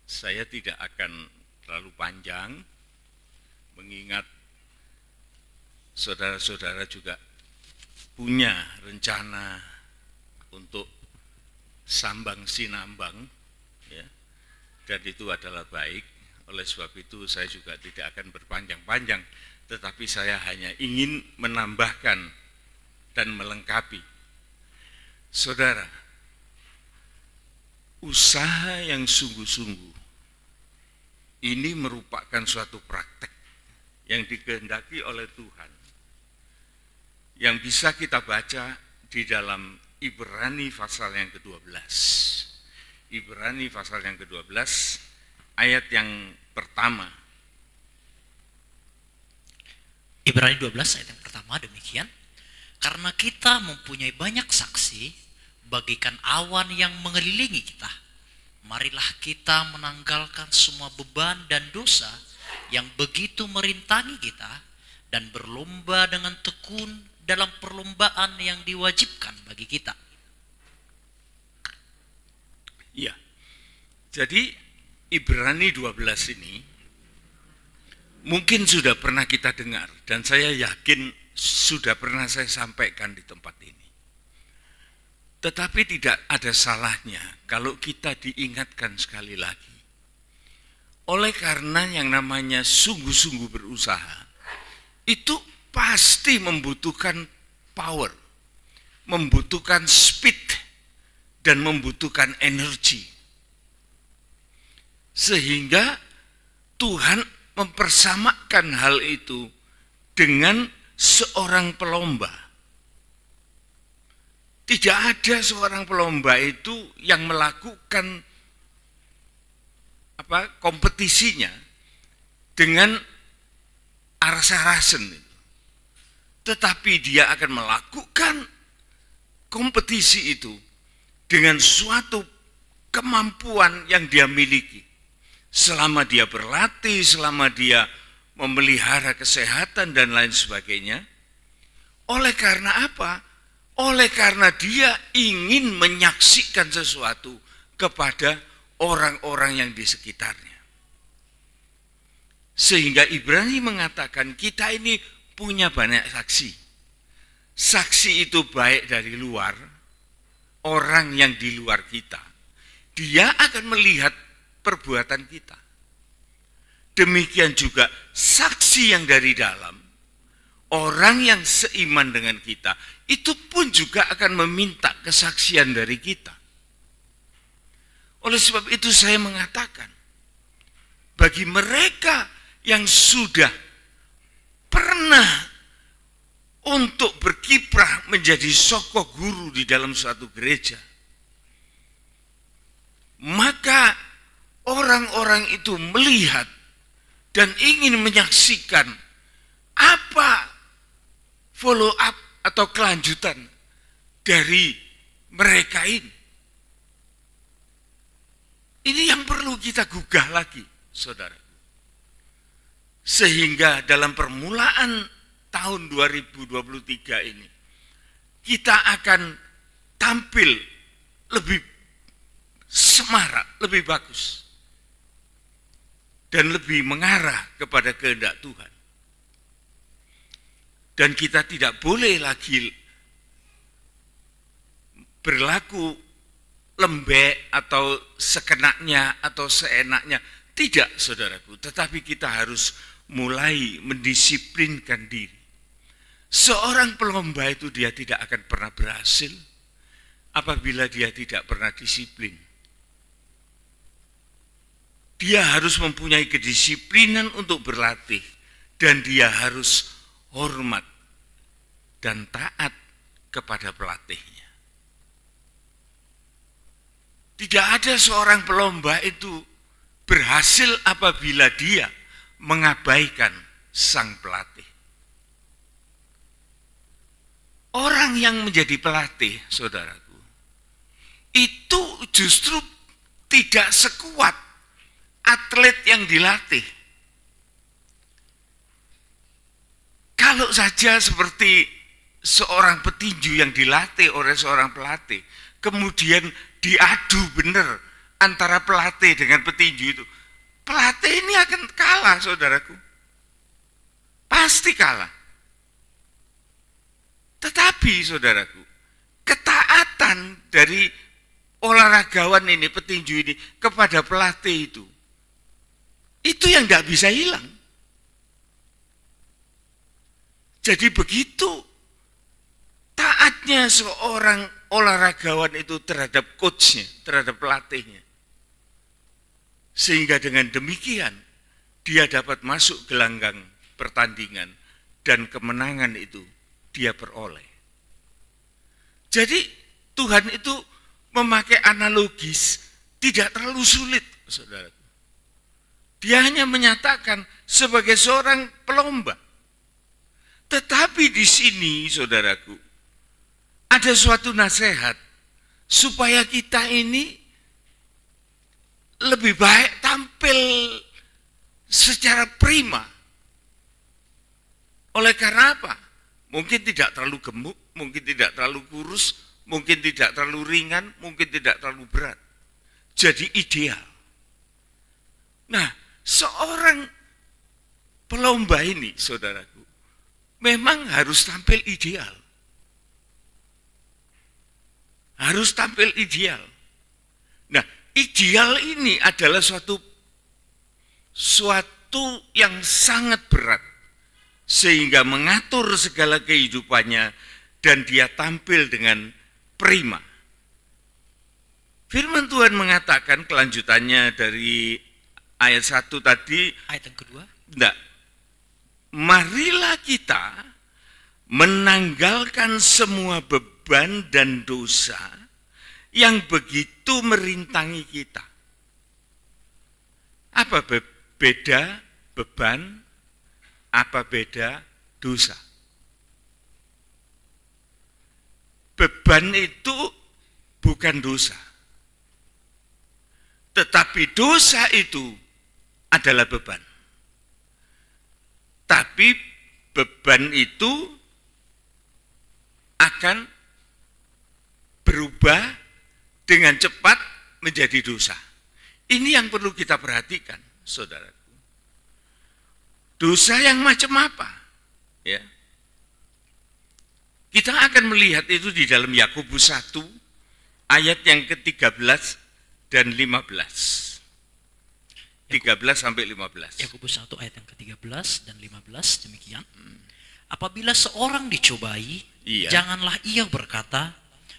Saya tidak akan terlalu panjang, mengingat saudara-saudara juga punya rencana untuk sambang sinambang, ya, dan itu adalah baik. Oleh sebab itu saya juga tidak akan berpanjang-panjang, tetapi saya hanya ingin menambahkan dan melengkapi. Saudara, usaha yang sungguh-sungguh ini merupakan suatu praktek yang dikehendaki oleh Tuhan, yang bisa kita baca di dalam Ibrani pasal yang ke-12. Ibrani pasal yang ke-12 ayat yang pertama. Ibrani 12 ayat yang pertama demikian. Karena kita mempunyai banyak saksi, bagikan awan yang mengelilingi kita, marilah kita menanggalkan semua beban dan dosa yang begitu merintangi kita, dan berlomba dengan tekun dalam perlombaan yang diwajibkan bagi kita. Ya, jadi Ibrani 12 ini mungkin sudah pernah kita dengar, dan saya yakin sudah pernah saya sampaikan di tempat ini. Tetapi tidak ada salahnya kalau kita diingatkan sekali lagi. Oleh karena yang namanya sungguh-sungguh berusaha, itu pasti membutuhkan power, membutuhkan speed, dan membutuhkan energi. Sehingga Tuhan mempersamakan hal itu dengan seorang pelomba. Tidak ada seorang pelomba itu yang melakukan kompetisinya dengan arasa-rasen, tetapi dia akan melakukan kompetisi itu dengan suatu kemampuan yang dia miliki. Selama dia berlatih, selama dia memelihara kesehatan dan lain sebagainya. Oleh karena apa? Oleh karena dia ingin menyaksikan sesuatu kepada orang-orang yang di sekitarnya. Sehingga Ibrani mengatakan kita ini punya banyak saksi. Saksi itu baik dari luar, orang yang di luar kita. Dia akan melihat perbuatan kita. Demikian juga saksi yang dari dalam, orang yang seiman dengan kita, itu pun juga akan meminta kesaksian dari kita. Oleh sebab itu saya mengatakan, bagi mereka yang sudah pernah untuk berkiprah menjadi sokok guru di dalam suatu gereja, maka orang-orang itu melihat dan ingin menyaksikan apa follow up atau kelanjutan dari mereka ini. Ini yang perlu kita gugah lagi, saudara. Sehingga dalam permulaan tahun 2023 ini, kita akan tampil lebih semarak, lebih bagus, dan lebih mengarah kepada kehendak Tuhan. Dan kita tidak boleh lagi berlaku lembek atau sekenaknya atau seenaknya. Tidak, saudaraku, tetapi kita harus mulai mendisiplinkan diri. Seorang pelomba itu dia tidak akan pernah berhasil apabila dia tidak pernah disiplin. Dia harus mempunyai kedisiplinan untuk berlatih dan dia harus hormat dan taat kepada pelatihnya. Tidak ada seorang pelomba itu berhasil apabila dia mengabaikan sang pelatih. Orang yang menjadi pelatih, saudaraku, itu justru tidak sekuat atlet yang dilatih. Kalau saja seperti seorang petinju yang dilatih oleh seorang pelatih, kemudian diadu benar antara pelatih dengan petinju itu, pelatih ini akan kalah, saudaraku. Pasti kalah. Tetapi, saudaraku, ketaatan dari olahragawan ini, petinju ini, kepada pelatih itu yang tidak bisa hilang. Jadi begitu taatnya seorang olahragawan itu terhadap coachnya, terhadap pelatihnya. Sehingga dengan demikian dia dapat masuk gelanggang pertandingan dan kemenangan itu dia peroleh. Jadi Tuhan itu memakai analogis tidak terlalu sulit, saudara. Dia hanya menyatakan sebagai seorang pelomba. Tetapi di sini, saudaraku, ada suatu nasihat supaya kita ini lebih baik tampil secara prima. Oleh karena apa? Mungkin tidak terlalu gemuk, mungkin tidak terlalu kurus, mungkin tidak terlalu ringan, mungkin tidak terlalu berat. Jadi ideal. Nah, seorang pelomba ini, saudaraku, memang harus tampil ideal. Harus tampil ideal. Nah, ideal ini adalah suatu yang sangat berat. Sehingga mengatur segala kehidupannya dan dia tampil dengan prima. Firman Tuhan mengatakan kelanjutannya dari ayat 1 tadi. Ayat yang kedua? Enggak. Marilah kita menanggalkan semua beban dan dosa yang begitu merintangi kita. Apa beda beban? Apa beda dosa? Beban itu bukan dosa. Tetapi dosa itu adalah beban. Tapi beban itu akan berubah dengan cepat menjadi dosa. Ini yang perlu kita perhatikan, saudara. Dosa yang macam apa? Ya. Kita akan melihat itu di dalam Yakobus 1 ayat yang ke-13 dan 15. 13 sampai 15. Yakobus 1 ayat yang ke-13 dan 15 demikian. Apabila seorang dicobai, janganlah ia berkata,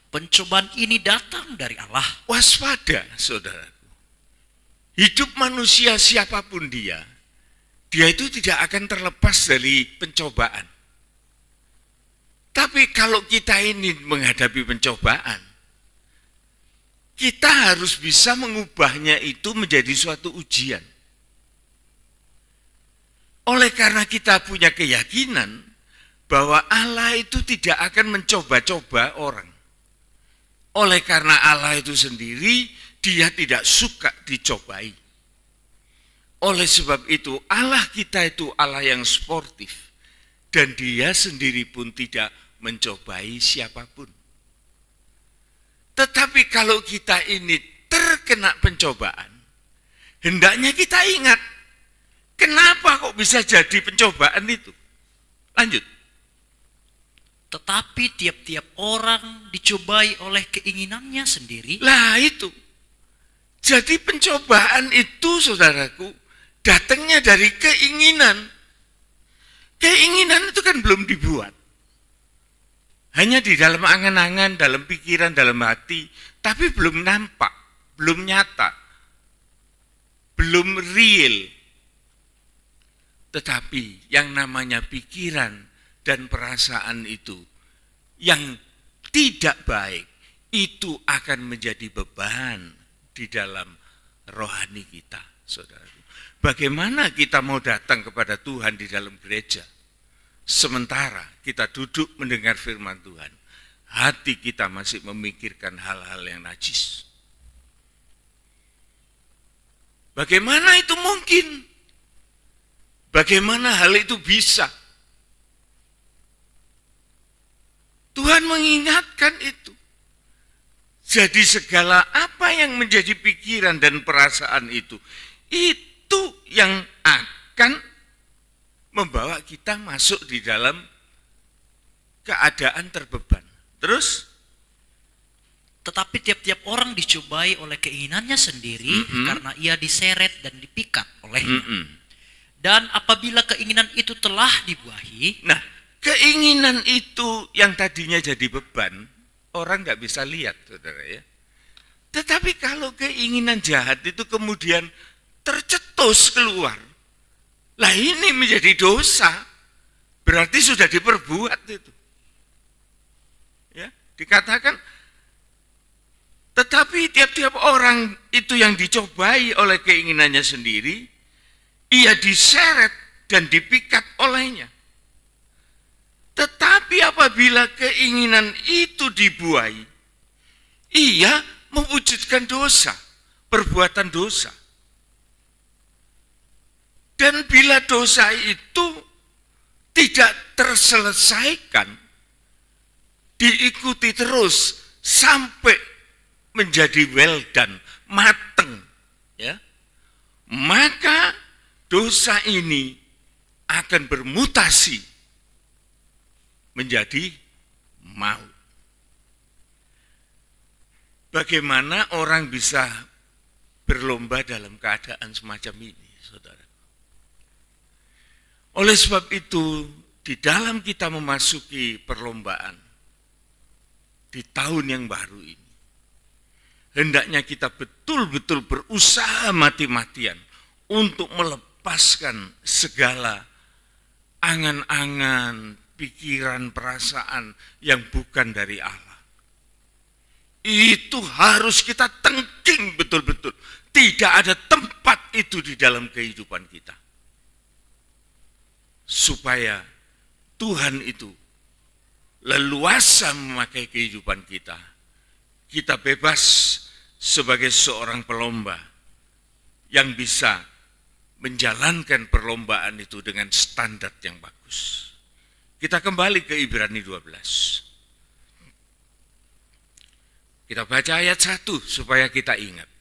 pencobaan ini datang dari Allah. Waspada, saudaraku. Hidup manusia siapapun dia itu tidak akan terlepas dari pencobaan. Tapi kalau kita ini menghadapi pencobaan, kita harus bisa mengubahnya itu menjadi suatu ujian. Oleh karena kita punya keyakinan bahwa Allah itu tidak akan mencoba-coba orang. Oleh karena Allah itu sendiri, dia tidak suka dicobai. Oleh sebab itu Allah kita itu Allah yang sportif dan dia sendiri pun tidak mencobai siapapun. Tetapi kalau kita ini terkena pencobaan, hendaknya kita ingat kenapa kok bisa jadi pencobaan itu. Lanjut. Tetapi tiap-tiap orang dicobai oleh keinginannya sendiri. Lah itu. Jadi pencobaan itu, saudaraku, datangnya dari keinginan. Keinginan itu kan belum dibuat. Hanya di dalam angan-angan, dalam pikiran, dalam hati, tapi belum nampak, belum nyata, belum real. Tetapi yang namanya pikiran dan perasaan itu yang tidak baik, itu akan menjadi beban di dalam rohani kita, saudara. Bagaimana kita mau datang kepada Tuhan di dalam gereja, sementara kita duduk mendengar firman Tuhan, hati kita masih memikirkan hal-hal yang najis. Bagaimana itu mungkin? Bagaimana hal itu bisa? Tuhan mengingatkan itu. Jadi segala apa yang menjadi pikiran dan perasaan itu yang akan membawa kita masuk di dalam keadaan terbeban. Terus? Tetapi tiap-tiap orang dicobai oleh keinginannya sendiri karena ia diseret dan dipikat olehnya. Dan apabila keinginan itu telah dibuahi. Nah, keinginan itu yang tadinya jadi beban, orang nggak bisa lihat, saudara ya. Tetapi kalau keinginan jahat itu kemudian tercetus keluar, lah ini menjadi dosa, berarti sudah diperbuat itu. Ya, dikatakan, tetapi tiap-tiap orang itu yang dicobai oleh keinginannya sendiri, ia diseret dan dipikat olehnya. Tetapi apabila keinginan itu dibuai, ia mewujudkan dosa, perbuatan dosa. Dan bila dosa itu tidak terselesaikan, diikuti terus sampai menjadi well done, mateng, ya, maka dosa ini akan bermutasi menjadi maut. Bagaimana orang bisa berlomba dalam keadaan semacam ini, saudara? Oleh sebab itu, di dalam kita memasuki perlombaan di tahun yang baru ini, hendaknya kita betul-betul berusaha mati-matian untuk melepaskan segala angan-angan, pikiran, perasaan yang bukan dari Allah. Itu harus kita tengking betul-betul. Tidak ada tempat itu di dalam kehidupan kita. Supaya Tuhan itu leluasa memakai kehidupan kita. Kita bebas sebagai seorang pelomba yang bisa menjalankan perlombaan itu dengan standar yang bagus. Kita kembali ke Ibrani 12. Kita baca ayat 1 supaya kita ingat.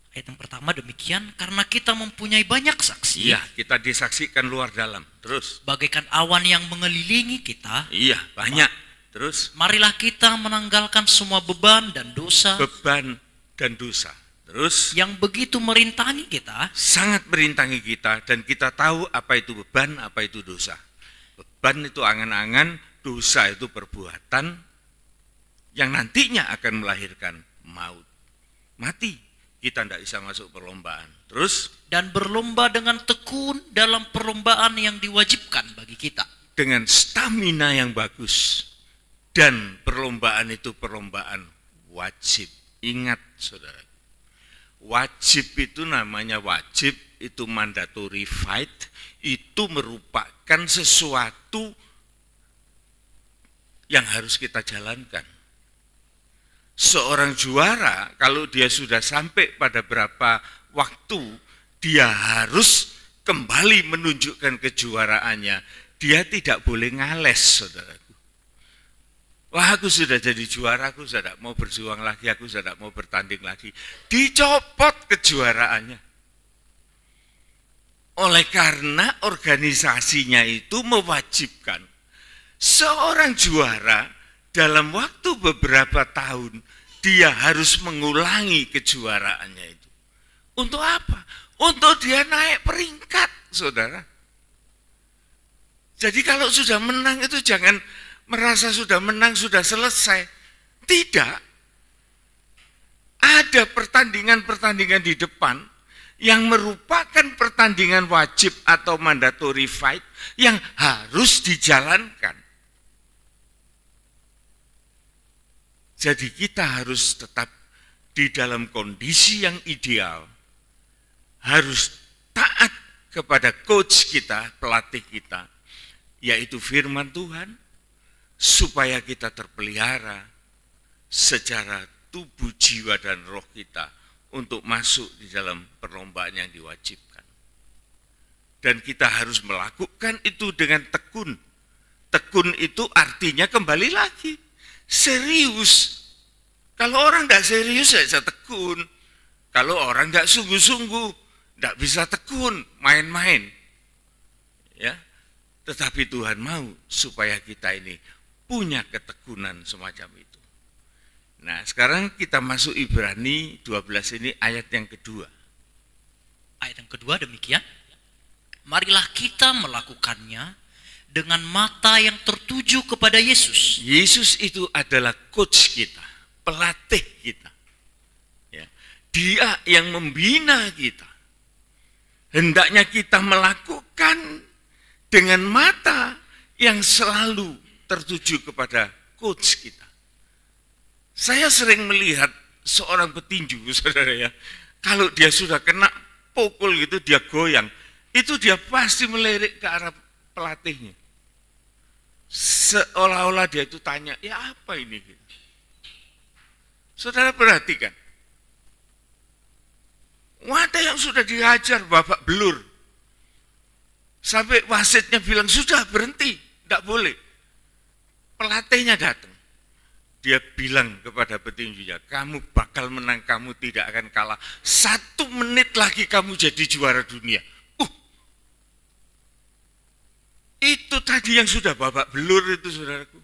Ayat yang pertama demikian, karena kita mempunyai banyak saksi. Iya, kita disaksikan luar dalam. Terus? Bagaikan awan yang mengelilingi kita. Iya, banyak. Terus? Marilah kita menanggalkan semua beban dan dosa. Beban dan dosa. Terus? Yang begitu merintangi kita. Sangat merintangi kita dan kita tahu apa itu beban, apa itu dosa. Beban itu angan-angan, dosa itu perbuatan yang nantinya akan melahirkan maut. Mati. Kita tidak bisa masuk perlombaan. Terus? Dan berlomba dengan tekun dalam perlombaan yang diwajibkan bagi kita. Dengan stamina yang bagus. Dan perlombaan itu perlombaan wajib. Ingat saudara. Wajib itu namanya wajib, itu mandatory fight. Itu merupakan sesuatu yang harus kita jalankan. Seorang juara, kalau dia sudah sampai pada berapa waktu, dia harus kembali menunjukkan kejuaraannya. Dia tidak boleh ngales, saudaraku. Wah, aku sudah jadi juara, aku sudah tidak mau berjuang lagi, aku sudah tidak mau bertanding lagi. Dicopot kejuaraannya. Oleh karena organisasinya itu mewajibkan. Seorang juara dalam waktu beberapa tahun dia harus mengulangi kejuaraannya itu. Untuk apa? Untuk dia naik peringkat, saudara. Jadi kalau sudah menang itu jangan merasa sudah menang, sudah selesai. Tidak. Ada pertandingan-pertandingan di depan yang merupakan pertandingan wajib atau mandatory fight yang harus dijalankan. Jadi kita harus tetap di dalam kondisi yang ideal, harus taat kepada coach kita, pelatih kita, yaitu firman Tuhan, supaya kita terpelihara secara tubuh, jiwa, dan roh kita untuk masuk di dalam perlombaan yang diwajibkan. Dan kita harus melakukan itu dengan tekun. Tekun itu artinya kembali lagi, serius. Kalau orang tidak serius, tidak bisa tekun. Kalau orang tidak sungguh-sungguh, tidak bisa tekun, main-main. Ya, tetapi Tuhan mau supaya kita ini punya ketekunan semacam itu. Nah, sekarang kita masuk Ibrani 12 ini ayat yang kedua. Ayat yang kedua demikian. Marilah kita melakukannya dengan mata yang tertuju kepada Yesus. Yesus itu adalah coach kita, pelatih kita. Ya, Dia yang membina kita. Hendaknya kita melakukan dengan mata yang selalu tertuju kepada coach kita. Saya sering melihat seorang petinju, saudara ya, kalau dia sudah kena pukul gitu, dia goyang, itu dia pasti melirik ke arah pelatihnya. Seolah-olah dia itu tanya, ya apa ini? Saudara perhatikan, ada yang sudah dihajar babak belur, sampai wasitnya bilang, sudah berhenti, tidak boleh. Pelatihnya datang. Dia bilang kepada petinjunya, kamu bakal menang, kamu tidak akan kalah. 1 menit lagi kamu jadi juara dunia. Itu tadi yang sudah babak belur itu, saudaraku.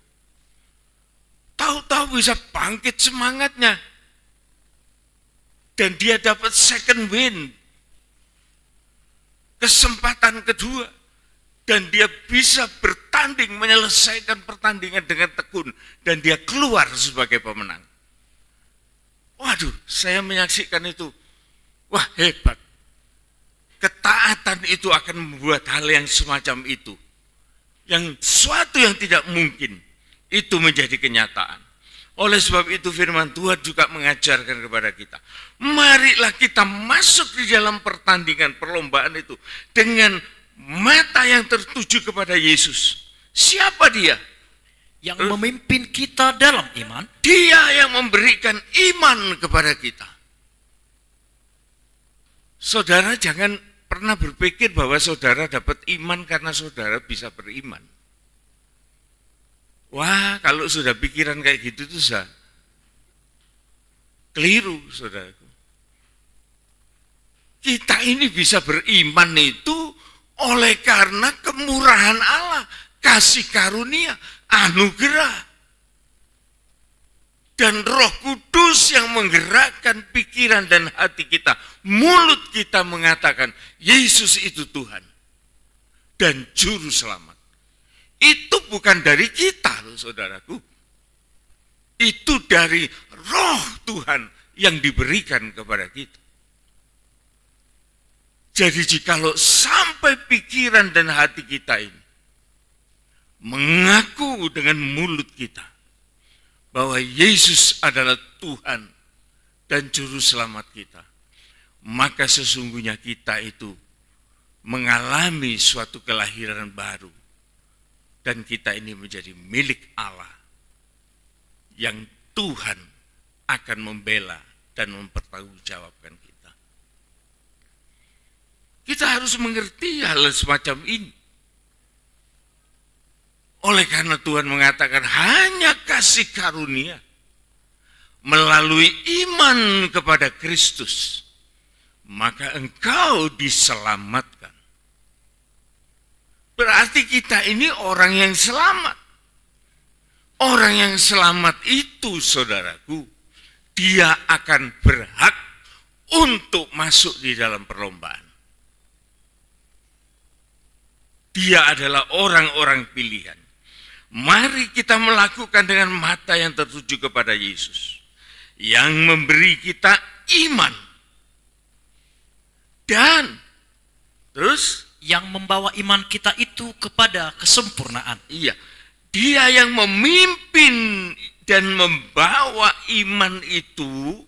Tahu-tahu bisa bangkit semangatnya. Dan dia dapat second win. Kesempatan kedua. Dan dia bisa bertanding, menyelesaikan pertandingan dengan tekun. Dan dia keluar sebagai pemenang. Waduh, saya menyaksikan itu. Wah, hebat. Ketaatan itu akan membuat hal yang semacam itu. Yang suatu yang tidak mungkin, itu menjadi kenyataan. Oleh sebab itu firman Tuhan juga mengajarkan kepada kita. Marilah kita masuk di dalam pertandingan, perlombaan itu. Dengan mata yang tertuju kepada Yesus. Siapa dia? Yang memimpin kita dalam iman. Dia yang memberikan iman kepada kita. Saudara jangan pernah berpikir bahwa saudara dapat iman karena saudara bisa beriman. Wah, kalau sudah pikiran kayak gitu tuh sudah keliru, saudaraku. Kita ini bisa beriman itu oleh karena kemurahan Allah, kasih karunia, anugerah. Dan Roh Kudus yang menggerakkan pikiran dan hati kita. Mulut kita mengatakan, Yesus itu Tuhan dan Juru Selamat. Itu bukan dari kita, loh, saudaraku. Itu dari Roh Tuhan yang diberikan kepada kita. Jadi jikalau sampai pikiran dan hati kita ini mengaku dengan mulut kita bahwa Yesus adalah Tuhan dan Juru Selamat kita, maka sesungguhnya kita itu mengalami suatu kelahiran baru dan kita ini menjadi milik Allah yang Tuhan akan membela dan mempertanggungjawabkan kita. Kita harus mengerti hal semacam ini. Oleh karena Tuhan mengatakan hanya kasih karunia melalui iman kepada Kristus, maka engkau diselamatkan. Berarti kita ini orang yang selamat. orang yang selamat itu, saudaraku, dia akan berhak untuk masuk di dalam perlombaan. Dia adalah orang-orang pilihan. Mari kita melakukan dengan mata yang tertuju kepada Yesus, yang memberi kita iman. Dan terus yang membawa iman kita itu kepada kesempurnaan. iya, dia yang memimpin dan membawa iman itu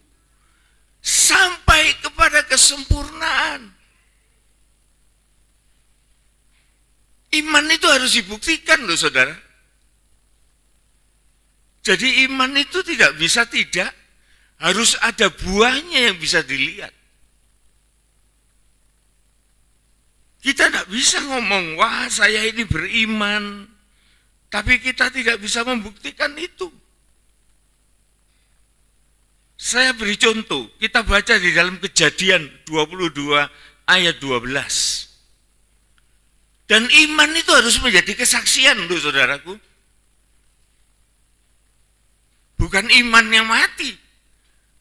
sampai kepada kesempurnaan. Iman itu harus dibuktikan loh, saudara. Jadi iman itu tidak bisa tidak, harus ada buahnya yang bisa dilihat. Kita tidak bisa ngomong, wah saya ini beriman, tapi kita tidak bisa membuktikan itu. Saya beri contoh, kita baca di dalam Kejadian 22 ayat 12. Dan iman itu harus menjadi kesaksian loh, saudaraku. Bukan iman yang mati,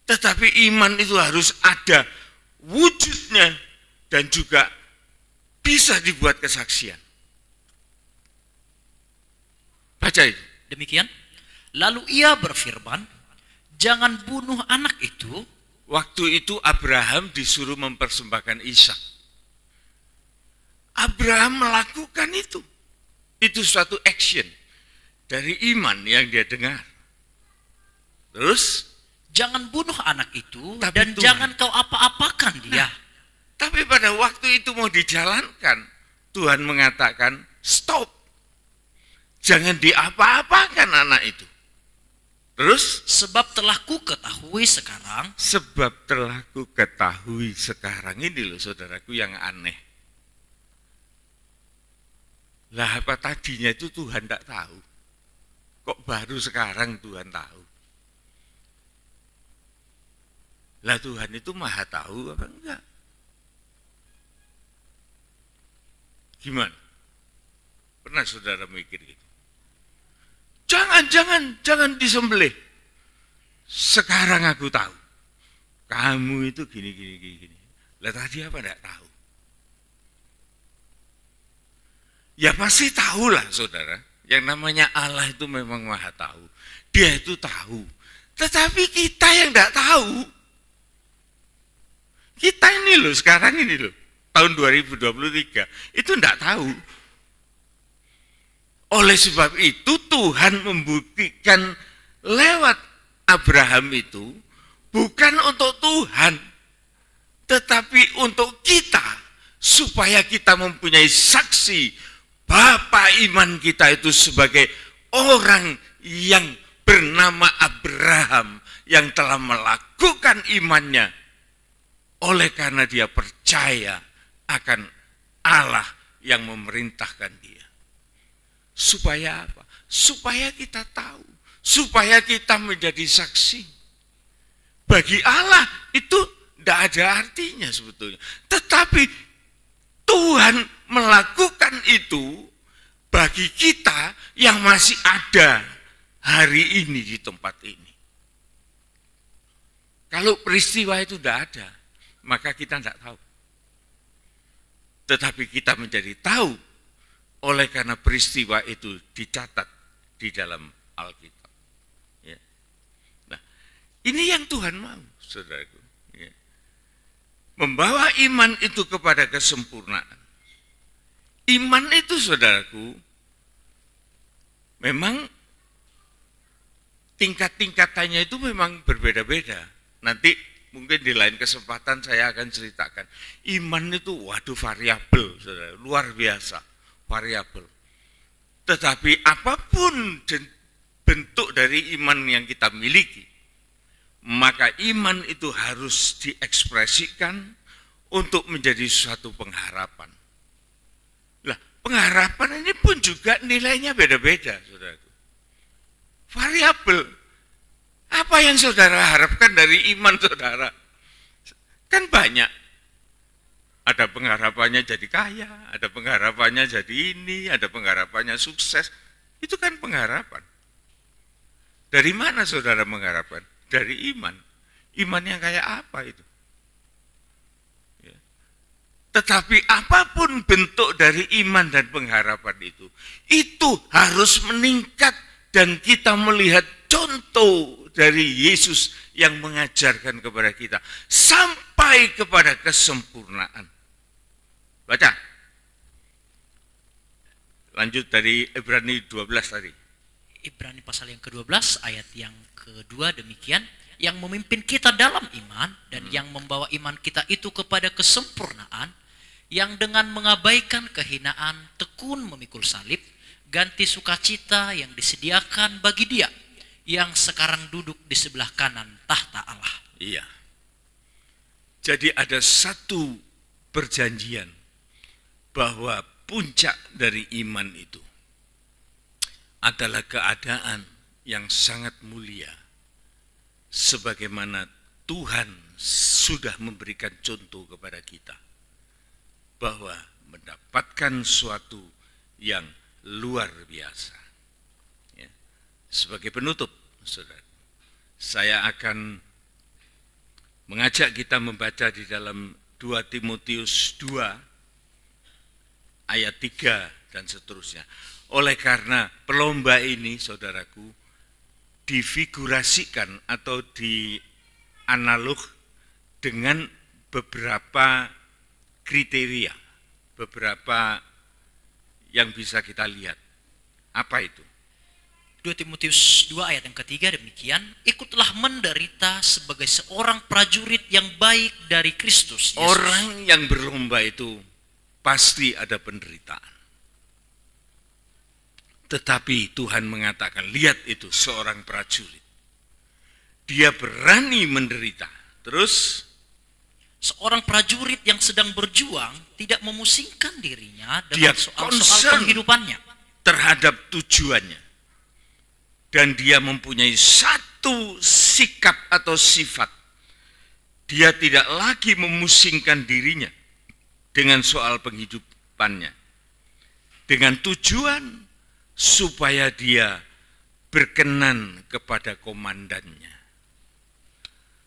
tetapi iman itu harus ada wujudnya dan juga bisa dibuat kesaksian. Baca itu. Demikian. Lalu ia berfirman, jangan bunuh anak itu. Waktu itu Abraham disuruh mempersembahkan Ishak. Abraham melakukan itu. Itu suatu action dari iman yang dia dengar. Terus, jangan bunuh anak itu Tapi dan Tuhan, jangan kau apa-apakan dia. tapi pada waktu itu mau dijalankan, Tuhan mengatakan, stop. Jangan diapa-apakan anak itu. Terus, Sebab telah ku ketahui sekarang. sebab telah ku ketahui sekarang. Ini loh saudaraku yang aneh. Lah apa tadinya itu Tuhan tidak tahu. Kok baru sekarang Tuhan tahu? Lah Tuhan itu maha tahu apa enggak? Gimana? Pernah saudara mikir gitu? Jangan disembelih. Sekarang aku tahu. Kamu itu gini. Lah tadi apa enggak tahu? Ya pasti tahulah saudara. Yang namanya Allah itu memang maha tahu. Dia itu tahu. Tetapi kita yang enggak tahu. Kita ini loh, sekarang ini loh, tahun 2023, itu enggak tahu. Oleh sebab itu Tuhan membuktikan lewat Abraham itu, bukan untuk Tuhan, tetapi untuk kita, supaya kita mempunyai saksi, Bapa iman kita itu sebagai orang yang bernama Abraham, yang telah melakukan imannya, oleh karena dia percaya akan Allah yang memerintahkan dia. Supaya apa? Supaya kita tahu. Supaya kita menjadi saksi. Bagi Allah itu tidak ada artinya sebetulnya. Tetapi Tuhan melakukan itu bagi kita yang masih ada hari ini di tempat ini. Kalau peristiwa itu tidak ada, maka kita tidak tahu. Tetapi kita menjadi tahu oleh karena peristiwa itu dicatat di dalam Alkitab. Ya. Nah, ini yang Tuhan mau, saudaraku. Ya. Membawa iman itu kepada kesempurnaan. Iman itu, saudaraku, memang tingkat-tingkatannya itu memang berbeda-beda. Nanti mungkin di lain kesempatan saya akan ceritakan. Iman itu waduh variabel, saudara, luar biasa, variabel. Tetapi apapun bentuk dari iman yang kita miliki, maka iman itu harus diekspresikan untuk menjadi suatu pengharapan. Lah, pengharapan ini pun juga nilainya beda-beda, saudaraku. Variabel. Apa yang saudara harapkan dari iman saudara? Kan banyak. Ada pengharapannya jadi kaya, ada pengharapannya jadi ini, ada pengharapannya sukses. Itu kan pengharapan. Dari mana saudara mengharapkan? Dari iman. Iman yang kayak apa itu? Ya. Tetapi apapun bentuk dari iman dan pengharapan itu harus meningkat dan kita melihat contoh dari Yesus yang mengajarkan kepada kita sampai kepada kesempurnaan. Baca. Lanjut dari Ibrani 12 tadi. Ibrani pasal yang ke-12 ayat yang kedua demikian, yang memimpin kita dalam iman dan yang membawa iman kita itu kepada kesempurnaan, yang dengan mengabaikan kehinaan tekun memikul salib, ganti sukacita yang disediakan bagi Dia yang sekarang duduk di sebelah kanan tahta Allah. Iya. Jadi ada satu perjanjian bahwa puncak dari iman itu adalah keadaan yang sangat mulia, sebagaimana Tuhan sudah memberikan contoh kepada kita bahwa mendapatkan suatu yang luar biasa. Ya. Sebagai penutup, saudara, saya akan mengajak kita membaca di dalam 2 Timotius 2 ayat 3 dan seterusnya. Oleh karena perlomba ini, saudaraku, difigurasikan atau dianalog dengan beberapa kriteria, beberapa yang bisa kita lihat. Apa itu? 2 Timotius 2 ayat yang ketiga demikian, ikutlah menderita sebagai seorang prajurit yang baik dari Kristus Yesus. Orang yang berlomba itu pasti ada penderitaan. Tetapi Tuhan mengatakan, lihat itu seorang prajurit. Dia berani menderita. Terus, seorang prajurit yang sedang berjuang tidak memusingkan dirinya dia dengan soal-soal penghidupannya. Terhadap tujuannya. Dan dia mempunyai satu sikap atau sifat. Dia tidak lagi memusingkan dirinya dengan soal penghidupannya. Dengan tujuan supaya dia berkenan kepada komandannya.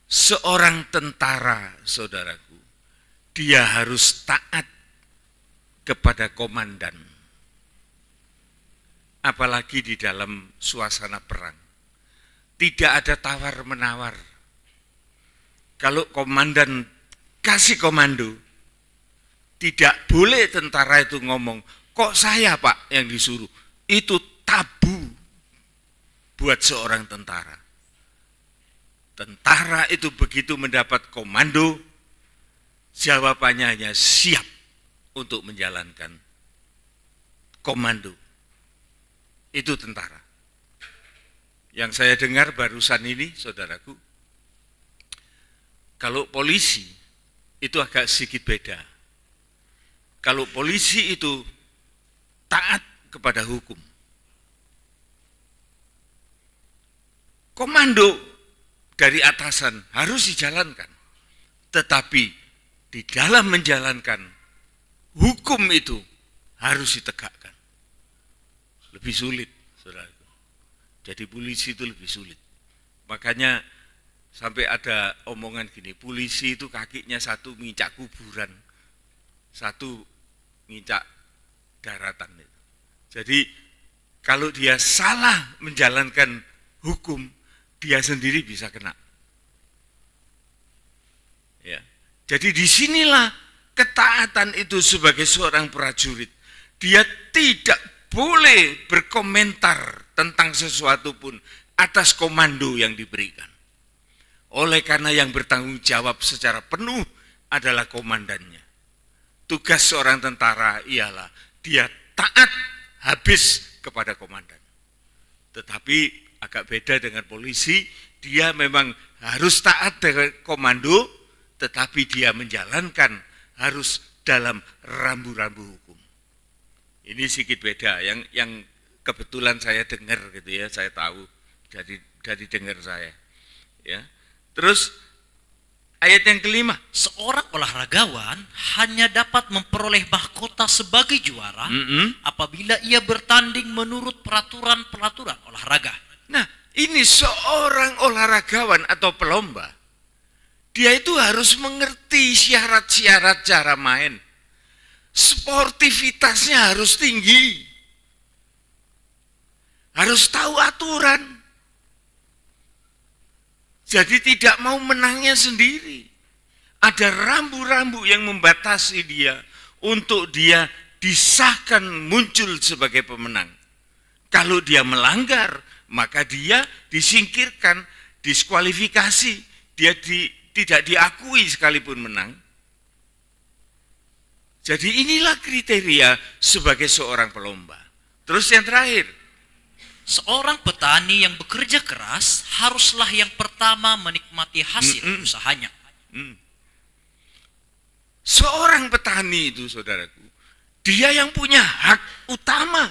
Seorang tentara, saudaraku, dia harus taat kepada komandan. Apalagi di dalam suasana perang. Tidak ada tawar-menawar. Kalau komandan kasih komando, tidak boleh tentara itu ngomong, kok saya Pak yang disuruh. Itu tabu buat seorang tentara. Tentara itu begitu mendapat komando, jawabannya hanya siap untuk menjalankan komando. Itu tentara. Yang saya dengar barusan ini, saudaraku, kalau polisi itu agak sedikit beda. Kalau polisi itu taat kepada hukum. Komando dari atasan harus dijalankan. Tetapi di dalam menjalankan hukum itu harus ditegakkan. Lebih sulit, saudara. Jadi polisi itu lebih sulit. Makanya sampai ada omongan gini, polisi itu kakinya satu nginjak kuburan, satu nginjak daratan. Jadi kalau dia salah menjalankan hukum, dia sendiri bisa kena. Ya. Jadi disinilah ketaatan itu sebagai seorang prajurit. Dia tidak boleh berkomentar tentang sesuatu pun atas komando yang diberikan. Oleh karena yang bertanggung jawab secara penuh adalah komandannya. Tugas seorang tentara ialah dia taat habis kepada komandan. Tetapi agak beda dengan polisi, dia memang harus taat dengan komando, tetapi dia menjalankan harus dalam rambu-rambu hukum. Ini sedikit beda, yang kebetulan saya dengar gitu ya, saya tahu dari dengar saya. Ya. Terus ayat yang kelima, seorang olahragawan hanya dapat memperoleh mahkota sebagai juara apabila ia bertanding menurut peraturan-peraturan olahraga. Nah, Ini seorang olahragawan atau pelomba, dia itu harus mengerti syarat-syarat cara main. Sportivitasnya harus tinggi. Harus tahu aturan. Jadi tidak mau menangnya sendiri. Ada rambu-rambu yang membatasi dia untuk dia disahkan muncul sebagai pemenang. Kalau dia melanggar, maka dia disingkirkan, diskualifikasi, dia tidak diakui sekalipun menang. Jadi inilah kriteria sebagai seorang pelomba. Terus yang terakhir, Seorang petani yang bekerja keras haruslah yang pertama menikmati hasil usahanya. Seorang petani itu, saudaraku, dia yang punya hak utama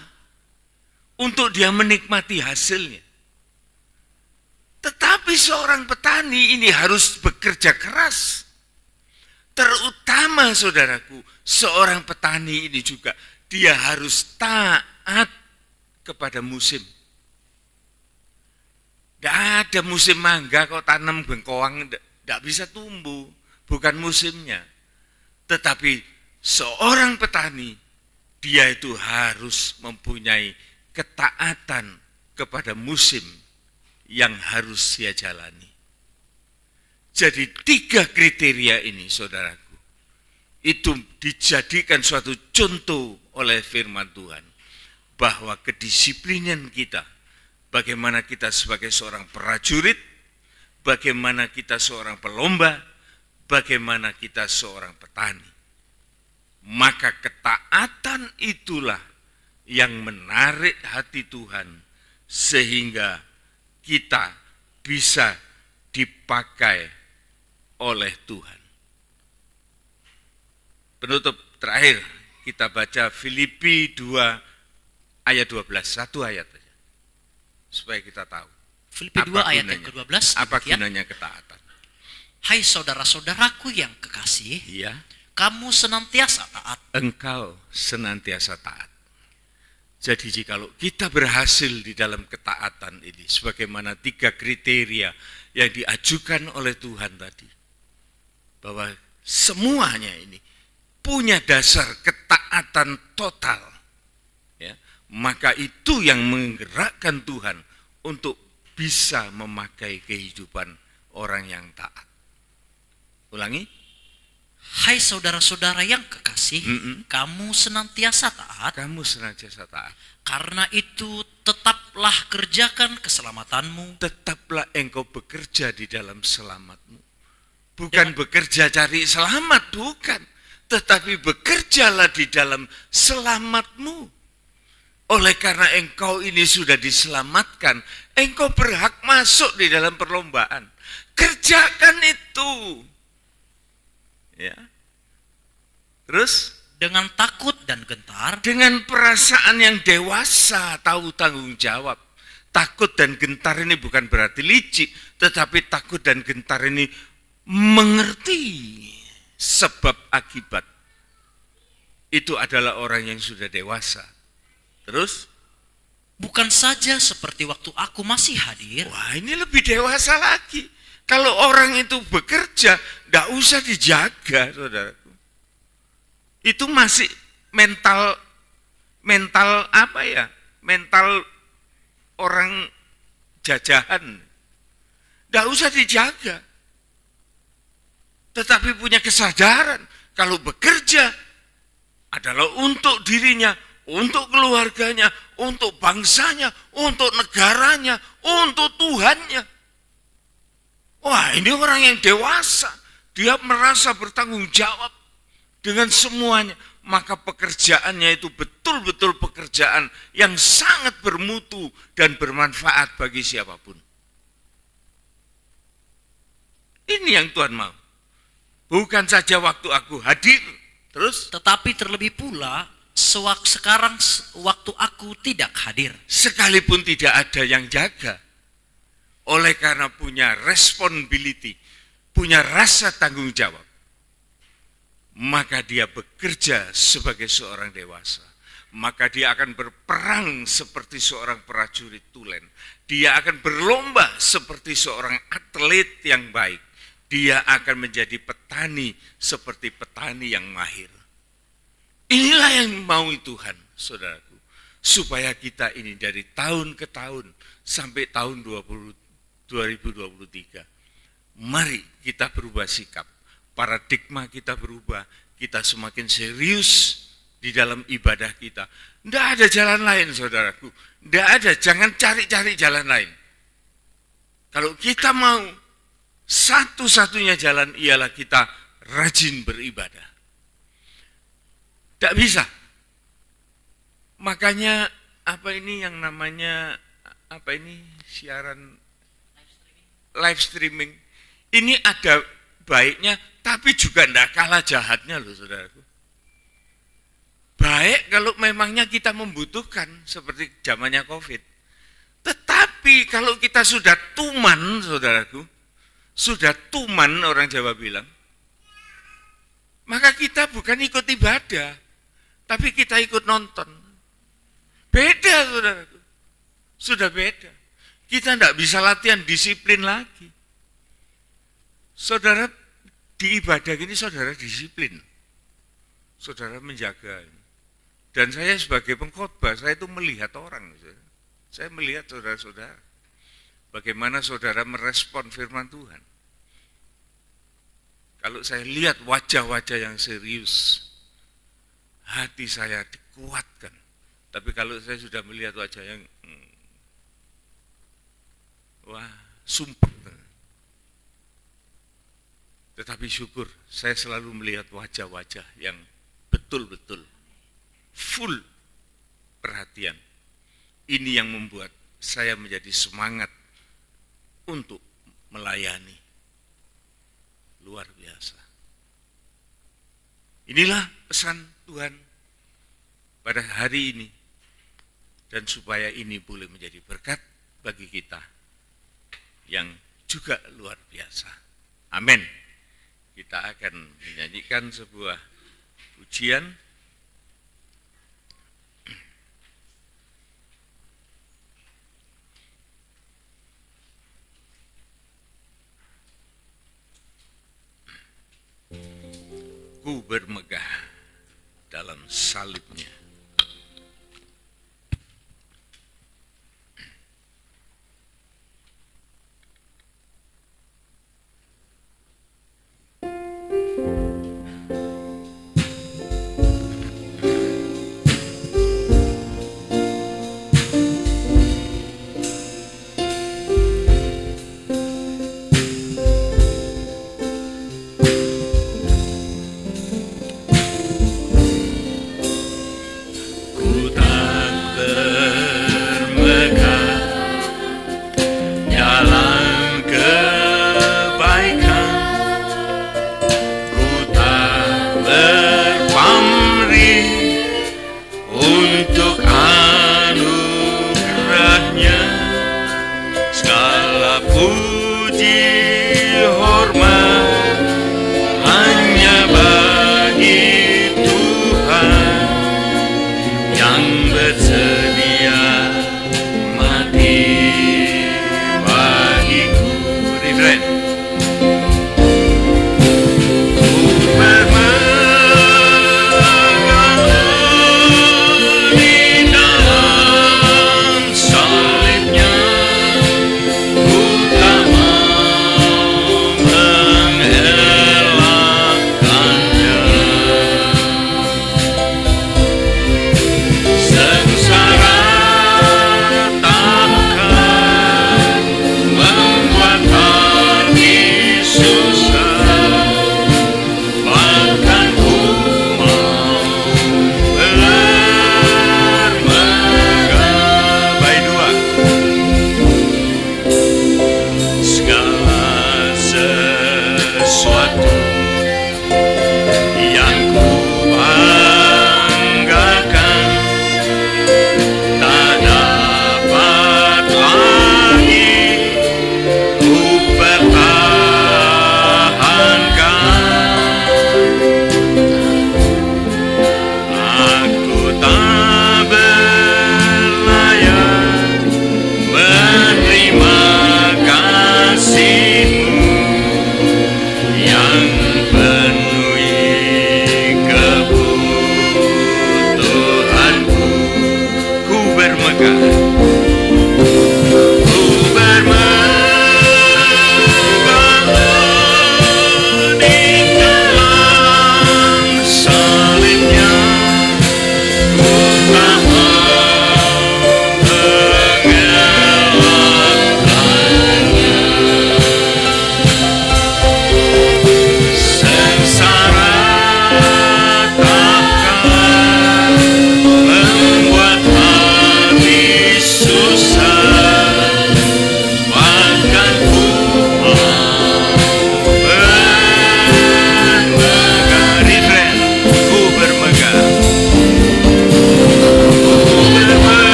untuk dia menikmati hasilnya. Tetapi seorang petani ini harus bekerja keras. Terutama, saudaraku, seorang petani ini juga dia harus taat kepada musim. Tidak ada musim mangga kok tanam bengkoang, tidak bisa tumbuh, bukan musimnya. Tetapi seorang petani, dia itu harus mempunyai ketaatan kepada musim yang harus dia jalani. Jadi 3 kriteria ini, saudaraku, itu dijadikan suatu contoh oleh firman Tuhan, bahwa kedisiplinan kita, bagaimana kita sebagai seorang prajurit, bagaimana kita seorang pelomba, bagaimana kita seorang petani. Maka ketaatan itulah yang menarik hati Tuhan, sehingga kita bisa dipakai oleh Tuhan. Penutup terakhir, kita baca Filipi 2 ayat 12, satu ayat saja, supaya kita tahu. Filipi 2 ayat yang ke-12. Apa demikian. gunanya ketaatan? Hai saudara-saudaraku yang kekasih, Iya, kamu senantiasa taat. engkau senantiasa taat. Jadi jikalau kita berhasil di dalam ketaatan ini, sebagaimana 3 kriteria yang diajukan oleh Tuhan tadi, bahwa semuanya ini punya dasar ketaatan total, ya, maka itu yang menggerakkan Tuhan untuk bisa memakai kehidupan orang yang taat. Ulangi. Hai saudara-saudara yang kekasih, kamu senantiasa taat. Kamu senantiasa taat. Karena itu tetaplah kerjakan keselamatanmu. Tetaplah engkau bekerja di dalam selamatmu. Bukan bekerja cari selamat, bukan. Tetapi bekerjalah di dalam selamatmu. Oleh karena engkau ini sudah diselamatkan, engkau berhak masuk di dalam perlombaan. Kerjakan itu. Ya. Terus Dengan takut dan gentar. dengan perasaan yang dewasa, tahu tanggung jawab. Takut dan gentar ini bukan berarti licik, tetapi takut dan gentar ini mengerti sebab akibat. Itu adalah orang yang sudah dewasa. Terus, Bukan saja seperti waktu aku masih hadir. wah ini lebih dewasa lagi. Kalau orang itu bekerja, nggak usah dijaga, saudaraku. Itu masih mental apa ya? Mental orang jajahan. Nggak usah dijaga. Tetapi punya kesadaran kalau bekerja adalah untuk dirinya, untuk keluarganya, untuk bangsanya, untuk negaranya, untuk Tuhannya. Wah, ini orang yang dewasa. Dia merasa bertanggung jawab dengan semuanya. Maka pekerjaannya itu betul-betul pekerjaan yang sangat bermutu dan bermanfaat bagi siapapun. Ini yang Tuhan mau. Bukan saja waktu aku hadir, terus Tetapi terlebih pula sekarang waktu aku tidak hadir. sekalipun tidak ada yang jaga. Oleh karena punya responsibility, punya rasa tanggung jawab, maka dia bekerja sebagai seorang dewasa. maka dia akan berperang seperti seorang prajurit tulen. Dia akan berlomba seperti seorang atlet yang baik. Dia akan menjadi petani seperti petani yang mahir. Inilah yang mau Tuhan, saudaraku. Supaya kita ini dari tahun ke tahun sampai tahun 2023. Mari kita berubah sikap. Paradigma kita berubah. Kita semakin serius di dalam ibadah kita. Tidak ada jalan lain, saudaraku. Tidak ada, jangan cari-cari jalan lain. Kalau kita mau, satu-satunya jalan ialah kita rajin beribadah. Tidak bisa. Makanya apa ini yang namanya siaran live streaming. Ini ada baiknya, tapi juga tidak kalah jahatnya loh, saudaraku. Baik kalau memangnya kita membutuhkan seperti zamannya COVID. Tetapi kalau kita sudah tuman, saudaraku, sudah tuman orang Jawa bilang, maka kita bukan ikut ibadah, tapi kita ikut nonton. Beda, saudaraku. Sudah beda. Kita tidak bisa latihan disiplin lagi. Saudara, di ibadah ini saudara disiplin. Saudara menjaga. Dan saya sebagai pengkhotbah, saya itu melihat orang. Saya melihat saudara-saudara. Bagaimana saudara merespon firman Tuhan. Kalau saya lihat wajah-wajah yang serius, hati saya dikuatkan. Tapi kalau saya sudah melihat wajah yang sumpah. Tetapi syukur, saya selalu melihat wajah-wajah yang betul-betul full perhatian. Ini yang membuat saya menjadi semangat untuk melayani. Luar biasa. Inilah pesan Tuhan pada hari ini. Dan supaya ini boleh menjadi berkat bagi kita yang juga luar biasa. Amin. Kita akan menyanyikan sebuah pujian. Ku bermegah dalam salibnya.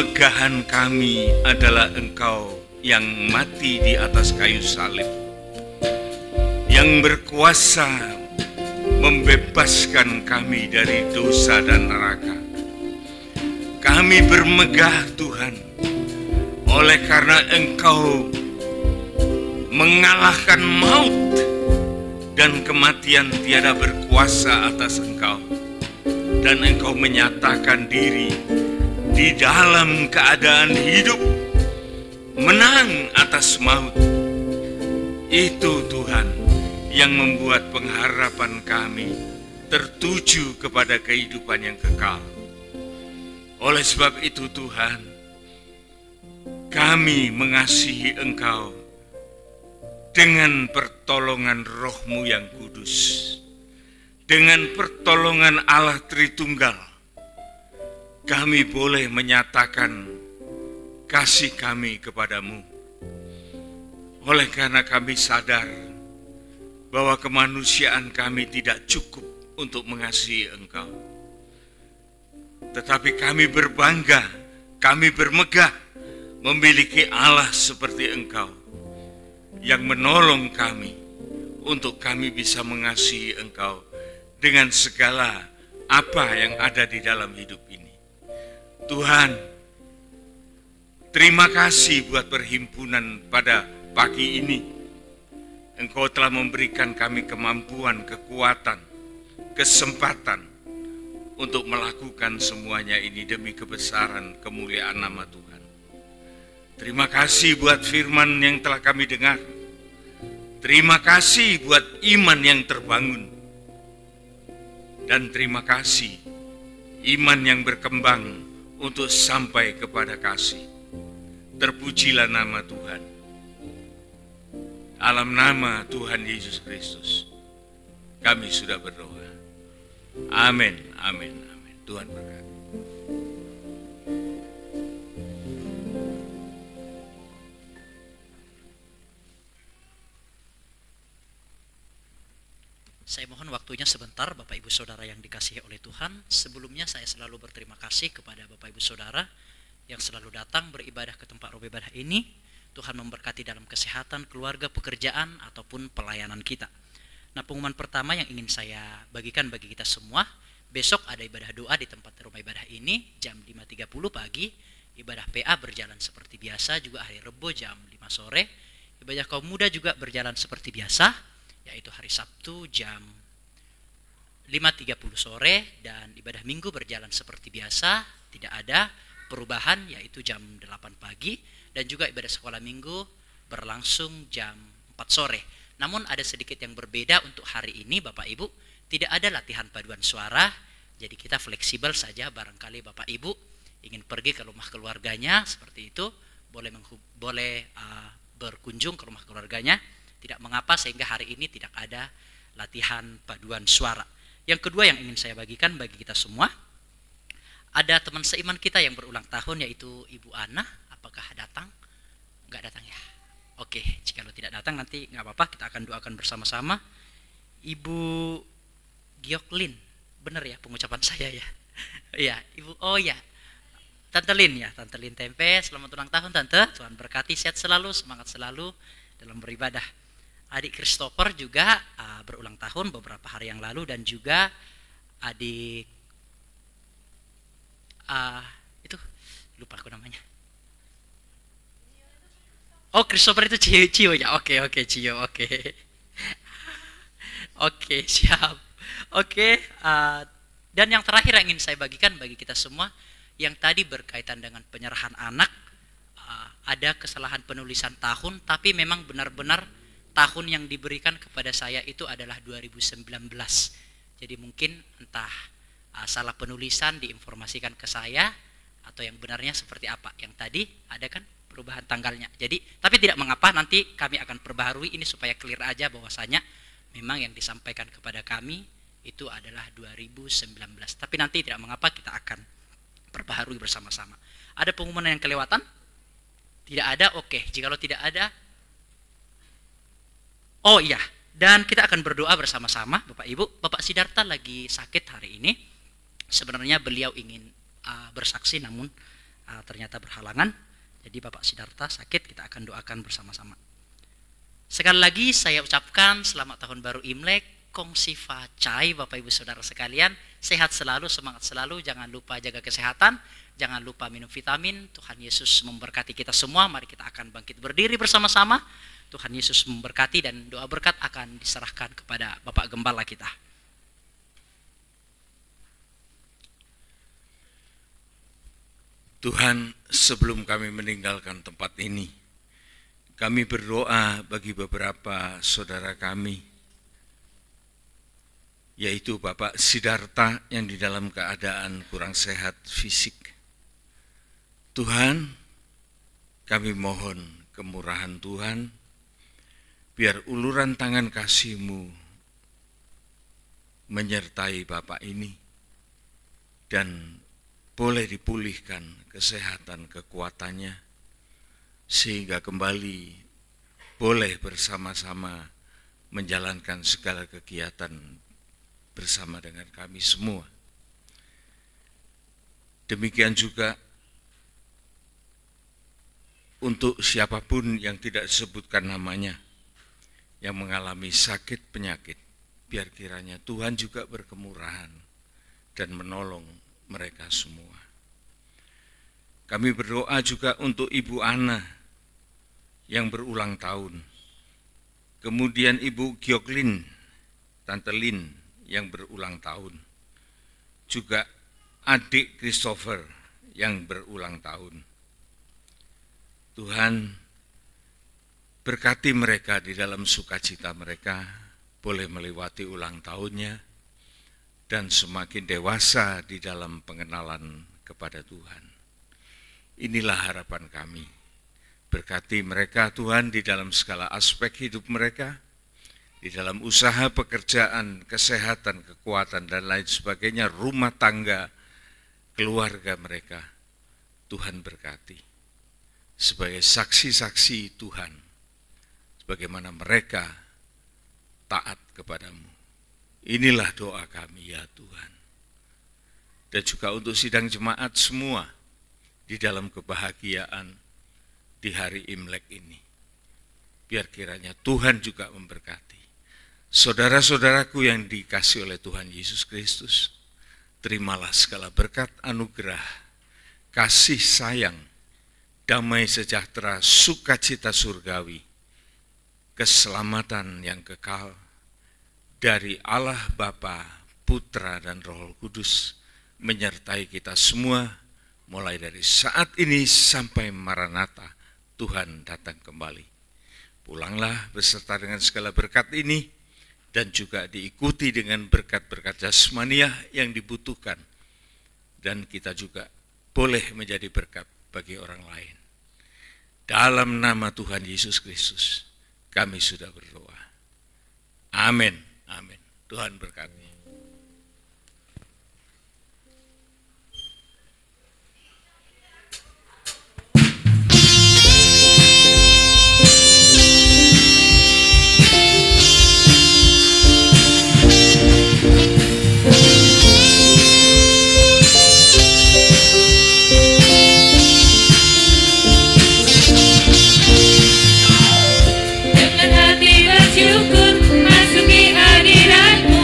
kemegahan kami adalah Engkau yang mati di atas kayu salib, yang berkuasa membebaskan kami dari dosa dan neraka. Kami bermegah Tuhan, oleh karena Engkau mengalahkan maut dan kematian tiada berkuasa atas Engkau. Dan Engkau menyatakan diri di dalam keadaan hidup, menang atas maut. Itu Tuhan yang membuat pengharapan kami tertuju kepada kehidupan yang kekal. Oleh sebab itu Tuhan, kami mengasihi Engkau dengan pertolongan Roh-Mu yang kudus. Dengan pertolongan Allah Tritunggal, kami boleh menyatakan kasih kami kepadamu. Oleh karena kami sadar bahwa kemanusiaan kami tidak cukup untuk mengasihi Engkau. Tetapi kami berbangga, kami bermegah memiliki Allah seperti Engkau yang menolong kami untuk kami bisa mengasihi Engkau dengan segala apa yang ada di dalam hidup ini. Tuhan, terima kasih buat perhimpunan pada pagi ini. Engkau telah memberikan kami kemampuan, kekuatan, kesempatan untuk melakukan semuanya ini demi kebesaran kemuliaan nama Tuhan. Terima kasih buat firman yang telah kami dengar. Terima kasih buat iman yang terbangun. Dan terima kasih iman yang berkembang untuk sampai kepada kasih. Terpujilah nama Tuhan. Dalam nama Tuhan Yesus Kristus kami sudah berdoa. Amin, amin, amin. Tuhan berkati. Saya mohon waktunya sebentar Bapak Ibu Saudara yang dikasihi oleh Tuhan. Sebelumnya saya selalu berterima kasih kepada Bapak Ibu Saudara yang selalu datang beribadah ke tempat rumah ibadah ini. Tuhan memberkati dalam kesehatan, keluarga, pekerjaan, ataupun pelayanan kita. Nah, pengumuman pertama yang ingin saya bagikan bagi kita semua, besok ada ibadah doa di tempat rumah ibadah ini jam 5.30 pagi. Ibadah PA berjalan seperti biasa, juga hari Rebo jam 5 sore. Ibadah kaum muda juga berjalan seperti biasa, yaitu hari Sabtu jam 5.30 sore, dan ibadah Minggu berjalan seperti biasa, tidak ada perubahan, yaitu jam 8 pagi, dan juga ibadah sekolah Minggu berlangsung jam 4 sore. Namun ada sedikit yang berbeda untuk hari ini Bapak Ibu, tidak ada latihan paduan suara, jadi kita fleksibel saja. Barangkali Bapak Ibu ingin pergi ke rumah keluarganya seperti itu, boleh berkunjung ke rumah keluarganya, tidak mengapa, sehingga hari ini tidak ada latihan paduan suara. Yang kedua yang ingin saya bagikan bagi kita semua, ada teman seiman kita yang berulang tahun, yaitu Ibu Ana. Apakah datang? Enggak datang ya? Oke, jika lo tidak datang nanti nggak apa-apa, kita akan doakan bersama-sama. Ibu Gioklin, benar ya pengucapan saya ya? Iya, Ibu, oh ya, Tante Lin ya, Tante Lin Tempe, selamat ulang tahun Tante, Tuhan berkati, sehat selalu, semangat selalu dalam beribadah. Adik Christopher juga berulang tahun beberapa hari yang lalu, dan juga adik itu lupa aku namanya. Oh, Christopher itu Cio ya. Oke, Cio, oke. Oke, siap. Oke, dan yang terakhir yang ingin saya bagikan bagi kita semua, yang tadi berkaitan dengan penyerahan anak, ada kesalahan penulisan tahun, tapi memang benar-benar tahun yang diberikan kepada saya itu adalah 2019. Jadi mungkin entah salah penulisan diinformasikan ke saya, atau yang benarnya seperti apa. Yang tadi ada kan perubahan tanggalnya. Jadi, tapi tidak mengapa, nanti kami akan perbaharui ini supaya clear aja bahwasanya memang yang disampaikan kepada kami itu adalah 2019. Tapi nanti tidak mengapa, kita akan perbaharui bersama-sama. Ada pengumuman yang kelewatan? Tidak ada? Oke, jikalau tidak ada, oh iya, dan kita akan berdoa bersama-sama Bapak Ibu. Bapak Sidarta lagi sakit hari ini. Sebenarnya beliau ingin bersaksi, namun ternyata berhalangan. Jadi Bapak Sidarta sakit, kita akan doakan bersama-sama. Sekali lagi saya ucapkan selamat tahun baru Imlek, Kong Sifa Chai Bapak Ibu Saudara sekalian. Sehat selalu, semangat selalu, jangan lupa jaga kesehatan, jangan lupa minum vitamin. Tuhan Yesus memberkati kita semua. Mari kita akan bangkit berdiri bersama-sama. Tuhan Yesus memberkati dan doa berkat akan diserahkan kepada Bapak Gembala kita. Tuhan, sebelum kami meninggalkan tempat ini, kami berdoa bagi beberapa saudara kami, yaitu Bapak Sidarta yang di dalam keadaan kurang sehat fisik. Tuhan, kami mohon kemurahan Tuhan, biar uluran tangan kasih-Mu menyertai Bapak ini, dan boleh dipulihkan kesehatan kekuatannya, sehingga kembali boleh bersama-sama menjalankan segala kegiatan bersama dengan kami semua. Demikian juga untuk siapapun yang tidak disebutkan namanya, yang mengalami sakit penyakit, biar kiranya Tuhan juga berkemurahan dan menolong mereka semua. Kami berdoa juga untuk Ibu Ana yang berulang tahun, kemudian Ibu Gioklin, Tante Lin yang berulang tahun, juga adik Christopher yang berulang tahun. Tuhan, berkati mereka di dalam sukacita mereka, boleh melewati ulang tahunnya, dan semakin dewasa di dalam pengenalan kepada Tuhan. Inilah harapan kami. Berkati mereka Tuhan di dalam segala aspek hidup mereka, di dalam usaha, pekerjaan, kesehatan, kekuatan, dan lain sebagainya, rumah tangga, keluarga mereka. Tuhan berkati. Sebagai saksi-saksi Tuhan, sebagaimana mereka taat kepadamu. Inilah doa kami ya Tuhan. Dan juga untuk sidang jemaat semua di dalam kebahagiaan di hari Imlek ini. Biar kiranya Tuhan juga memberkati. Saudara-saudaraku yang dikasihi oleh Tuhan Yesus Kristus, terimalah segala berkat anugerah, kasih sayang, damai sejahtera, sukacita surgawi, keselamatan yang kekal, dari Allah Bapa, Putra, dan Roh Kudus menyertai kita semua mulai dari saat ini sampai Maranatha, Tuhan datang kembali. Pulanglah beserta dengan segala berkat ini dan juga diikuti dengan berkat-berkat jasmaniah yang dibutuhkan, dan kita juga boleh menjadi berkat bagi orang lain. Dalam nama Tuhan Yesus Kristus kami sudah berdoa. Amin. Amin. Tuhan berkati. Dengan hati bersyukur masuki hadirat-Mu,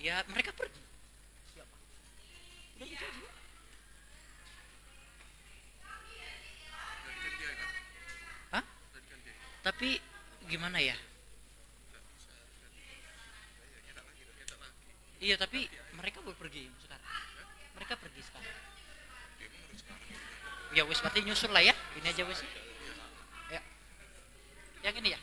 Ya mereka pergi. Siapa? Udah dijanji. Hah? Tapi gimana ya? Iya tapi mereka baru pergi sekarang. Mereka pergi sekarang. Ya wes berarti nyusul lah ya. Ini aja wes. Ya. Yang ini ya.